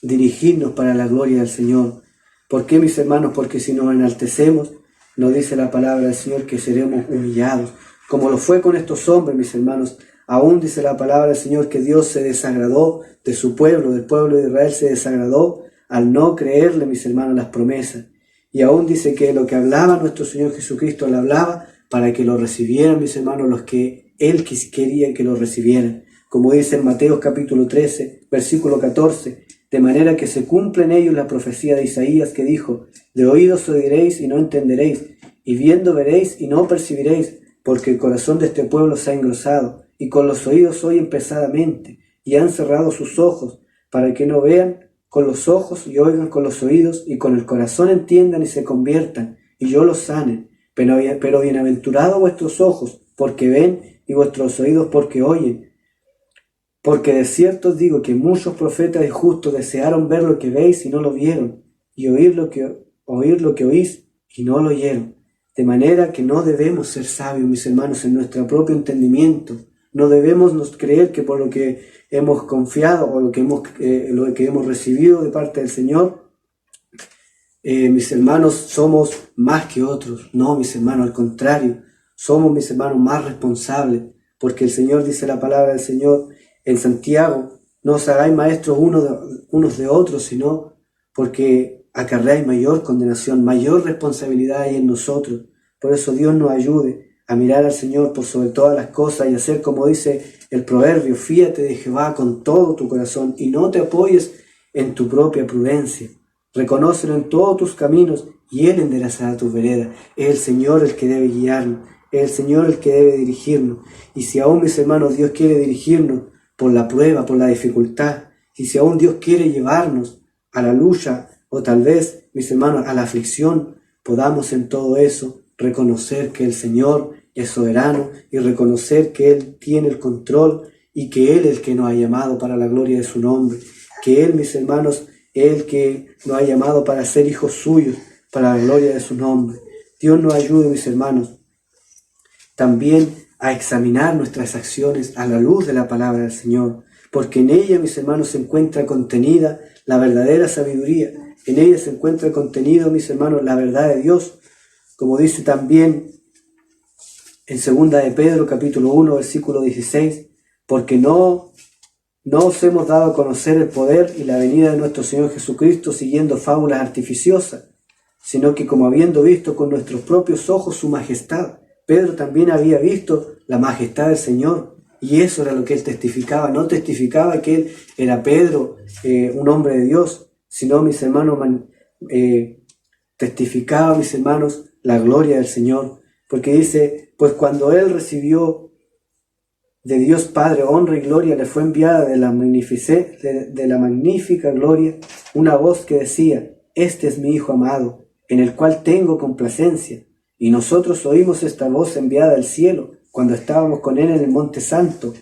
dirigirnos para la gloria del Señor. ¿Por qué, mis hermanos? Porque si nos enaltecemos, nos dice la palabra del Señor que seremos humillados, como lo fue con estos hombres, mis hermanos. Aún dice la palabra del Señor que Dios se desagradó de su pueblo, del pueblo de Israel se desagradó al no creerle, mis hermanos, las promesas. Y aún dice que lo que hablaba nuestro Señor Jesucristo, lo hablaba para que lo recibieran, mis hermanos, los que Él quería que lo recibieran. Como dice en Mateo capítulo 13, versículo 14, de manera que se cumple en ellos la profecía de Isaías que dijo: de oídos oiréis y no entenderéis, y viendo veréis y no percibiréis, porque el corazón de este pueblo se ha engrosado, y con los oídos oyen pesadamente, y han cerrado sus ojos, para que no vean con los ojos y oigan con los oídos, y con el corazón entiendan y se conviertan, y yo los sane. Pero bienaventurados vuestros ojos, porque ven, y vuestros oídos, porque oyen. Porque de cierto os digo que muchos profetas y justos desearon ver lo que veis y no lo vieron, y oír lo que oís y no lo oyeron. De manera que no debemos ser sabios, mis hermanos, en nuestro propio entendimiento. No debemos creer que por lo que hemos confiado o lo que hemos recibido de parte del Señor, mis hermanos, somos más que otros. No, mis hermanos, al contrario, somos, mis hermanos, más responsables, porque el Señor, dice la palabra del Señor en Santiago: no os hagáis maestros unos de otros, sino porque acarreáis mayor condenación, mayor responsabilidad hay en nosotros. Por eso Dios nos ayude a mirar al Señor por sobre todas las cosas y hacer como dice el proverbio: fíate de Jehová con todo tu corazón y no te apoyes en tu propia prudencia. Reconócelo en todos tus caminos y Él enderezará tus veredas. Es el Señor el que debe guiarnos, es el Señor el que debe dirigirnos. Y si aún, mis hermanos, Dios quiere dirigirnos por la prueba, por la dificultad, y si aún Dios quiere llevarnos a la lucha, o tal vez, mis hermanos, a la aflicción, podamos en todo eso reconocer que el Señor es soberano y reconocer que Él tiene el control y que Él es el que nos ha llamado para la gloria de su nombre, que Él, mis hermanos, es el que nos ha llamado para ser hijos suyos, para la gloria de su nombre. Dios nos ayude, mis hermanos, también a examinar nuestras acciones a la luz de la palabra del Señor, porque en ella, mis hermanos, se encuentra contenida la verdadera sabiduría. En ella se encuentra contenido, mis hermanos, la verdad de Dios, como dice también en 2 de Pedro capítulo 1 versículo 16, porque no os hemos dado a conocer el poder y la venida de nuestro Señor Jesucristo siguiendo fábulas artificiosas, sino que como habiendo visto con nuestros propios ojos su majestad. Pedro también había visto la majestad del Señor, y eso era lo que él testificaba. No testificaba que él era Pedro, un hombre de Dios, sino, mis hermanos, testificaba, mis hermanos, la gloria del Señor, porque dice: pues cuando él recibió de Dios Padre honra y gloria, le fue enviada de la magnífica gloria una voz que decía: este es mi Hijo amado, en el cual tengo complacencia. Y nosotros oímos esta voz enviada del cielo, cuando estábamos con él en el monte santo.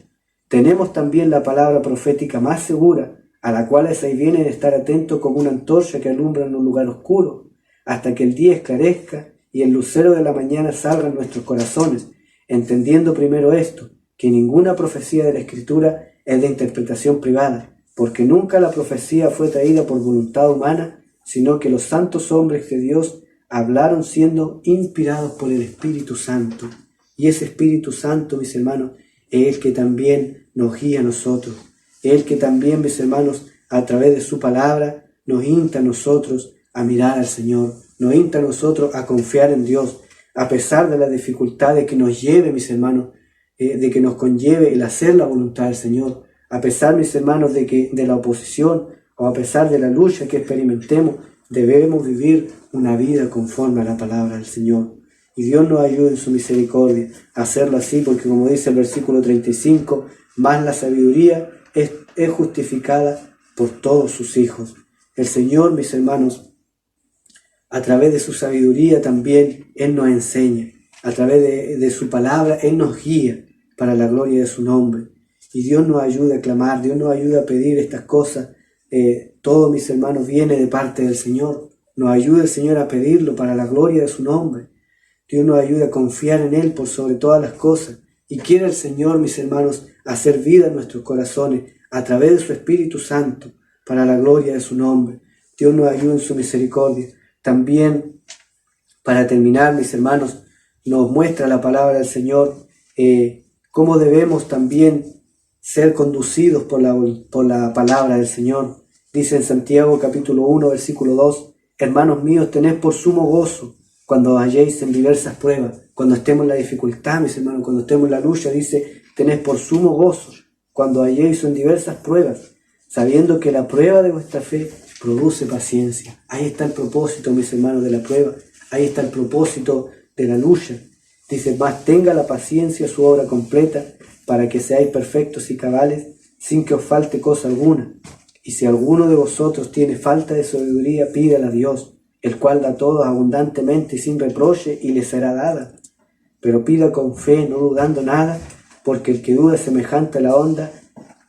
Tenemos también la palabra profética más segura, a la cual es ahí viene de estar atento como una antorcha que alumbra en un lugar oscuro, hasta que el día esclarezca y el lucero de la mañana salga en nuestros corazones, entendiendo primero esto, que ninguna profecía de la Escritura es de interpretación privada, porque nunca la profecía fue traída por voluntad humana, sino que los santos hombres de Dios hablaron siendo inspirados por el Espíritu Santo. Y ese Espíritu Santo, mis hermanos, es el que también nos guía a nosotros. Es el que también, mis hermanos, a través de su palabra, nos insta a nosotros a mirar al Señor, nos insta a nosotros a confiar en Dios, a pesar de las dificultades que nos lleve, mis hermanos, de que nos conlleve el hacer la voluntad del Señor, a pesar, mis hermanos, de la oposición o a pesar de la lucha que experimentemos, debemos vivir una vida conforme a la palabra del Señor. Y Dios nos ayude en su misericordia a hacerlo así, porque como dice el versículo 35, más la sabiduría es justificada por todos sus hijos. El Señor, mis hermanos, a través de su sabiduría también Él nos enseña, a través de su palabra Él nos guía para la gloria de su nombre. Y Dios nos ayuda a clamar, Dios nos ayuda a pedir estas cosas. Todo, mis hermanos, viene de parte del Señor. Nos ayuda el Señor a pedirlo para la gloria de su nombre. Dios nos ayuda a confiar en Él por sobre todas las cosas. Y quiere el Señor, mis hermanos, hacer vida en nuestros corazones a través de su Espíritu Santo para la gloria de su nombre. Dios nos ayuda en su misericordia. También, para terminar, mis hermanos, nos muestra la palabra del Señor cómo debemos también ser conducidos por la palabra del Señor. Dice en Santiago capítulo 1, versículo 2, hermanos míos, tened por sumo gozo cuando halléis en diversas pruebas, cuando estemos en la dificultad, mis hermanos, cuando estemos en la lucha, dice, tened por sumo gozo cuando halléis en diversas pruebas, sabiendo que la prueba de vuestra fe produce paciencia. Ahí está el propósito, mis hermanos, de la prueba. Ahí está el propósito de la lucha. Dice, más tenga la paciencia su obra completa, para que seáis perfectos y cabales, sin que os falte cosa alguna. Y si alguno de vosotros tiene falta de sabiduría, pídala a Dios, el cual da a todos abundantemente y sin reproche, y le será dada. Pero pida con fe, no dudando nada, porque el que duda es semejante a la onda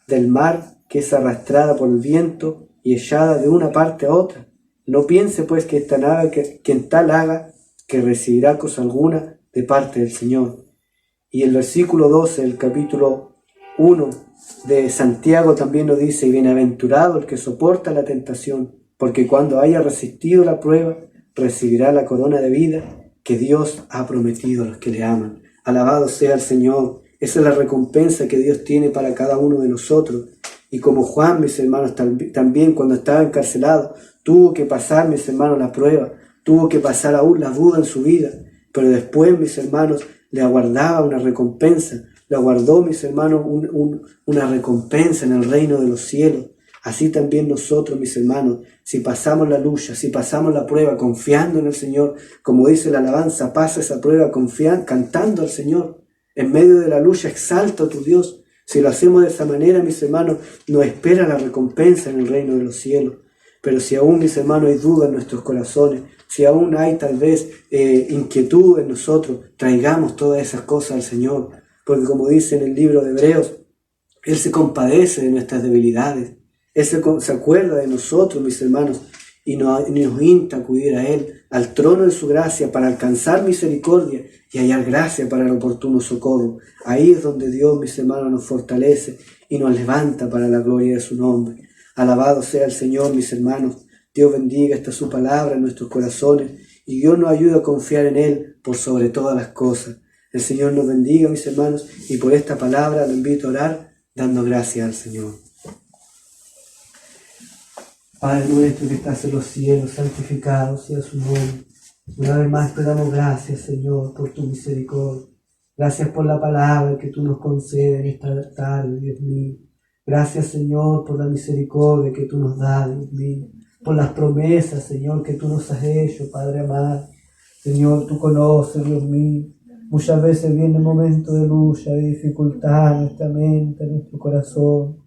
del mar, que es arrastrada por el viento y echada de una parte a otra. No piense pues que quien tal haga, que recibirá cosa alguna de parte del Señor. Y el versículo 12 del capítulo 1 de Santiago también nos dice, y bienaventurado el que soporta la tentación, porque cuando haya resistido la prueba, recibirá la corona de vida que Dios ha prometido a los que le aman. Alabado sea el Señor. Esa es la recompensa que Dios tiene para cada uno de nosotros. Y como Juan, mis hermanos, también cuando estaba encarcelado, tuvo que pasar, mis hermanos, la prueba, tuvo que pasar aún la duda en su vida, pero después, mis hermanos, le aguardaba una recompensa, le aguardó, mis hermanos, una recompensa en el reino de los cielos. Así también nosotros, mis hermanos, si pasamos la lucha, si pasamos la prueba confiando en el Señor, como dice la alabanza, pasa esa prueba cantando al Señor. En medio de la lucha exalta a tu Dios. Si lo hacemos de esa manera, mis hermanos, nos espera la recompensa en el reino de los cielos. Pero si aún, mis hermanos, hay duda en nuestros corazones, si aún hay tal vez inquietud en nosotros, traigamos todas esas cosas al Señor. Porque como dice en el libro de Hebreos, Él se compadece de nuestras debilidades. Él se acuerda de nosotros, mis hermanos, y nos insta a acudir a Él, al trono de su gracia, para alcanzar misericordia y hallar gracia para el oportuno socorro. Ahí es donde Dios, mis hermanos, nos fortalece y nos levanta para la gloria de su nombre. Alabado sea el Señor, mis hermanos. Dios bendiga esta su palabra en nuestros corazones y Dios nos ayuda a confiar en Él por sobre todas las cosas. El Señor nos bendiga, mis hermanos, y por esta palabra lo invito a orar dando gracias al Señor. Padre nuestro que estás en los cielos, santificado sea su nombre. Una vez más te damos gracias, Señor, por tu misericordia. Gracias por la palabra que tú nos concedes en esta tarde, Dios mío. Gracias, Señor, por la misericordia que tú nos das, Dios mío. Por las promesas, Señor, que tú nos has hecho, Padre amado. Señor, tú conoces, Dios mío. Muchas veces viene el momento de lucha, de dificultad en nuestra mente, en nuestro corazón.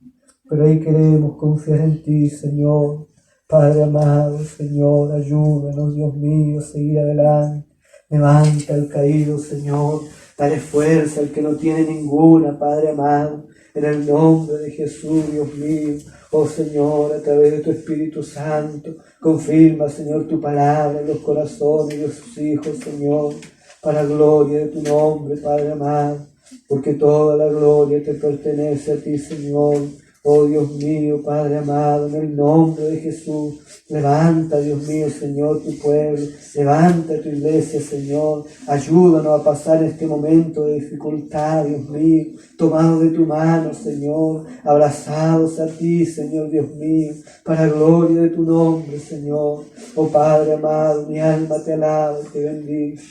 Pero ahí queremos confiar en ti, Señor. Padre amado, Señor, ayúdanos, Dios mío, a seguir adelante. Levanta al caído, Señor. Dale fuerza al que no tiene ninguna, Padre amado. En el nombre de Jesús, Dios mío. Oh Señor, a través de tu Espíritu Santo, confirma, Señor, tu palabra en los corazones de sus hijos, Señor, para gloria de tu nombre, Padre amado, porque toda la gloria te pertenece a ti, Señor. Oh Dios mío, Padre amado, en el nombre de Jesús, levanta, Dios mío, Señor, tu pueblo, levanta tu iglesia, Señor, ayúdanos a pasar este momento de dificultad, Dios mío, tomados de tu mano, Señor, abrazados a ti, Señor, Dios mío, para gloria de tu nombre, Señor. Oh Padre amado, mi alma te alaba y te bendice.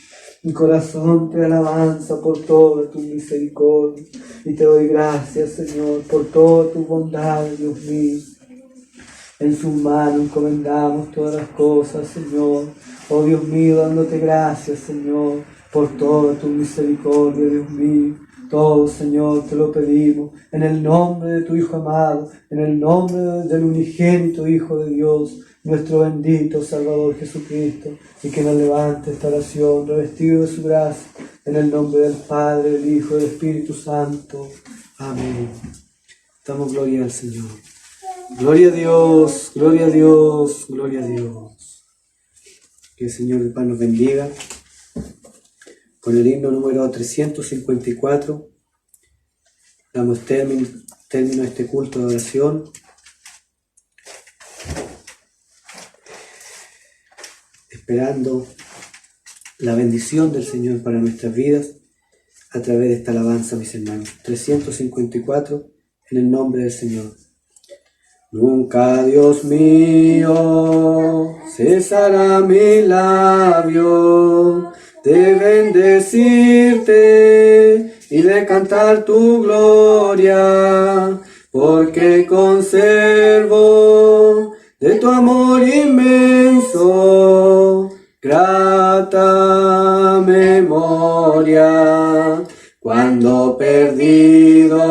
Mi corazón te alabanza por toda tu misericordia y te doy gracias, Señor, por toda tu bondad, Dios mío. En sus manos encomendamos todas las cosas, Señor. Oh Dios mío, dándote gracias, Señor, por toda tu misericordia, Dios mío. Todo, Señor, te lo pedimos en el nombre de tu Hijo amado, en el nombre del unigénito Hijo de Dios, nuestro bendito Salvador Jesucristo, y que nos levante esta oración revestido de su gracia, en el nombre del Padre, del Hijo y del Espíritu Santo. Amén. Damos gloria al Señor. Gloria a Dios, gloria a Dios, gloria a Dios. Que el Señor de paz nos bendiga. Con el himno número 354 damos término a este culto de oración. Esperando la bendición del Señor para nuestras vidas a través de esta alabanza, mis hermanos. 354 en el nombre del Señor. Nunca, Dios mío, cesará mi labio de bendecirte y de cantar tu gloria, porque conservo de tu amor inmenso grata memoria, cuando perdido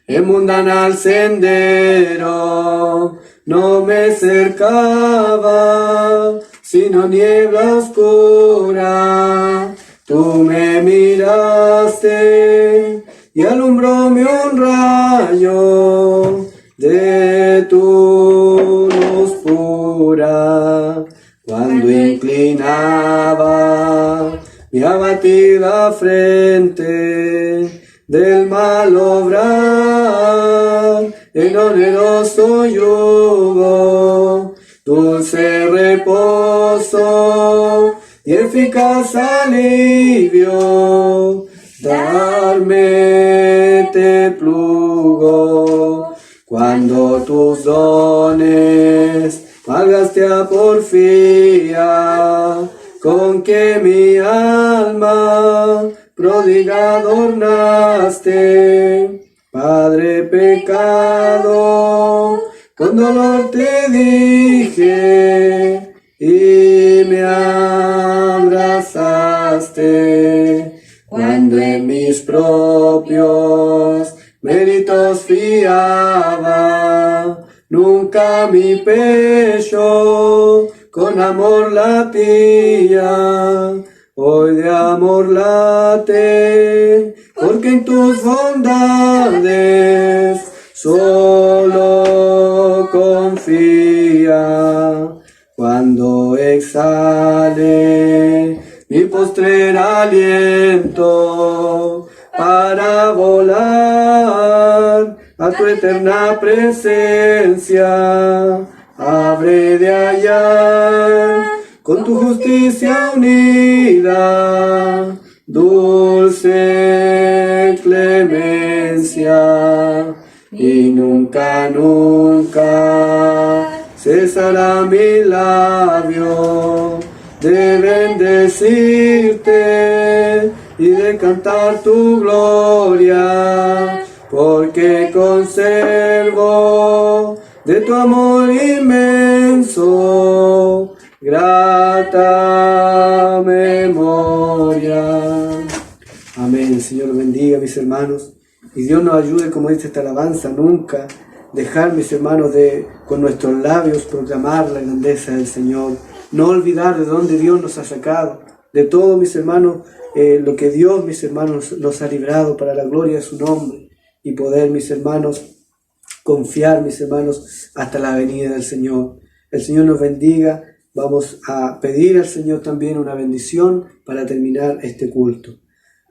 en mundanal sendero no me cercaba sino niebla oscura. Tú me miraste y alumbróme un rayo de tu luz pura. Cuando inclinaba mi abatida frente del mal obrar en oneroso yugo, dulce reposo y eficaz alivio darme te plugo. Cuando tus dones malgaste a porfía, con que mi alma pródiga adornaste, Padre pecado, con dolor te dije y me abrazaste. Cuando en mis propios méritos fiaba, nunca mi pecho con amor latía. Hoy de amor late, porque en tus bondades solo confía. Cuando exhale mi postrer aliento para volar a tu eterna presencia, habré de hallar con tu justicia unida dulce clemencia, y nunca, nunca cesará mi labio de bendecirte y de cantar tu gloria, porque conservo de tu amor inmenso grata memoria. Amén. El Señor los bendiga, mis hermanos, y Dios nos ayude, como dice esta alabanza, nunca dejar, mis hermanos, con nuestros labios proclamar la grandeza del Señor, no olvidar de dónde Dios nos ha sacado, de todo, mis hermanos, lo que Dios, mis hermanos, nos ha librado para la gloria de su nombre, y poder, mis hermanos, confiar, mis hermanos, hasta la venida del Señor. El Señor nos bendiga. Vamos a pedir al Señor también una bendición para terminar este culto.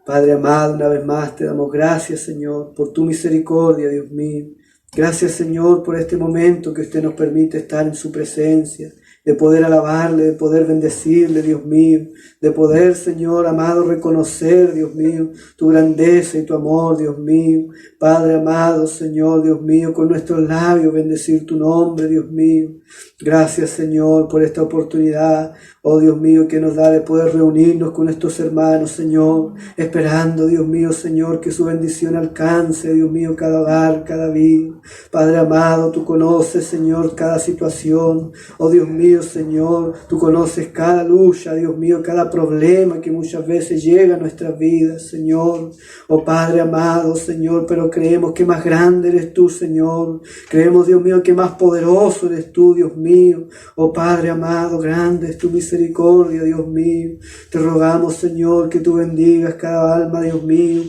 Padre amado, una vez más te damos gracias, Señor, por tu misericordia, Dios mío. Gracias, Señor, por este momento que usted nos permite estar en su presencia, de poder alabarle, de poder bendecirle, Dios mío, de poder, Señor amado, reconocer, Dios mío, tu grandeza y tu amor, Dios mío. Padre amado, Señor, Dios mío, con nuestros labios bendecir tu nombre, Dios mío. Gracias, Señor, por esta oportunidad, oh Dios mío, que nos da de poder reunirnos con estos hermanos, Señor, esperando, Dios mío, Señor, que su bendición alcance, Dios mío, cada hogar, cada vida. Padre amado, tú conoces, Señor, cada situación, oh Dios mío, Señor, tú conoces cada lucha, Dios mío, cada problema que muchas veces llega a nuestras vidas, Señor. Oh Padre amado, Señor, pero creemos que más grande eres tú, Señor. Creemos, Dios mío, que más poderoso eres tú, Dios mío. Oh Padre amado, grande es tu misericordia, Dios mío. Te rogamos, Señor, que tú bendigas cada alma, Dios mío,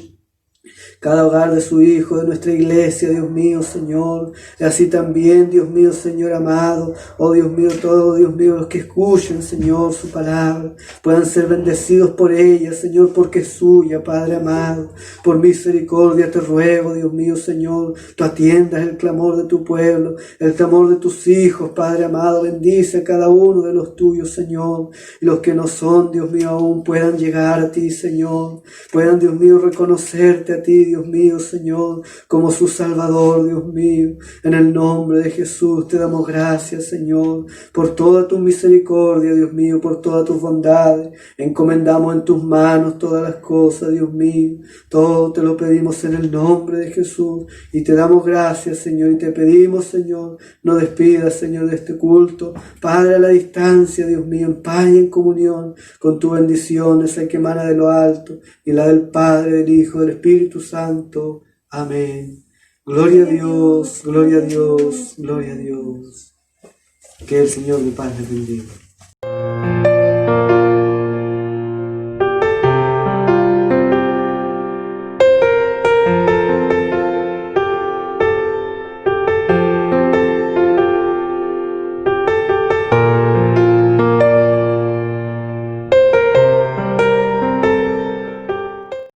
cada hogar de su Hijo, de nuestra iglesia, Dios mío, Señor. Y así también, Dios mío, Señor amado, oh Dios mío, todos, Dios mío, los que escuchen, Señor, su palabra, puedan ser bendecidos por ella, Señor, porque es suya, Padre amado. Por misericordia te ruego, Dios mío, Señor, tú atiendas el clamor de tu pueblo, el clamor de tus hijos, Padre amado. Bendice a cada uno de los tuyos, Señor, y los que no son, Dios mío, aún puedan llegar a ti, Señor, puedan, Dios mío, reconocerte a ti, Dios mío, Señor, como su Salvador, Dios mío. En el nombre de Jesús te damos gracias, Señor, por toda tu misericordia, Dios mío, por todas tus bondades. Encomendamos en tus manos todas las cosas, Dios mío. Todo te lo pedimos en el nombre de Jesús y te damos gracias, Señor, y te pedimos, Señor, no despidas, Señor, de este culto, Padre, a la distancia, Dios mío, en paz y en comunión con tu bendición, esa que emana de lo alto, y la del Padre, del Hijo, del Espíritu Santo. Amén. Gloria a Dios, gloria a Dios, gloria a Dios. Que el Señor de paz les bendiga.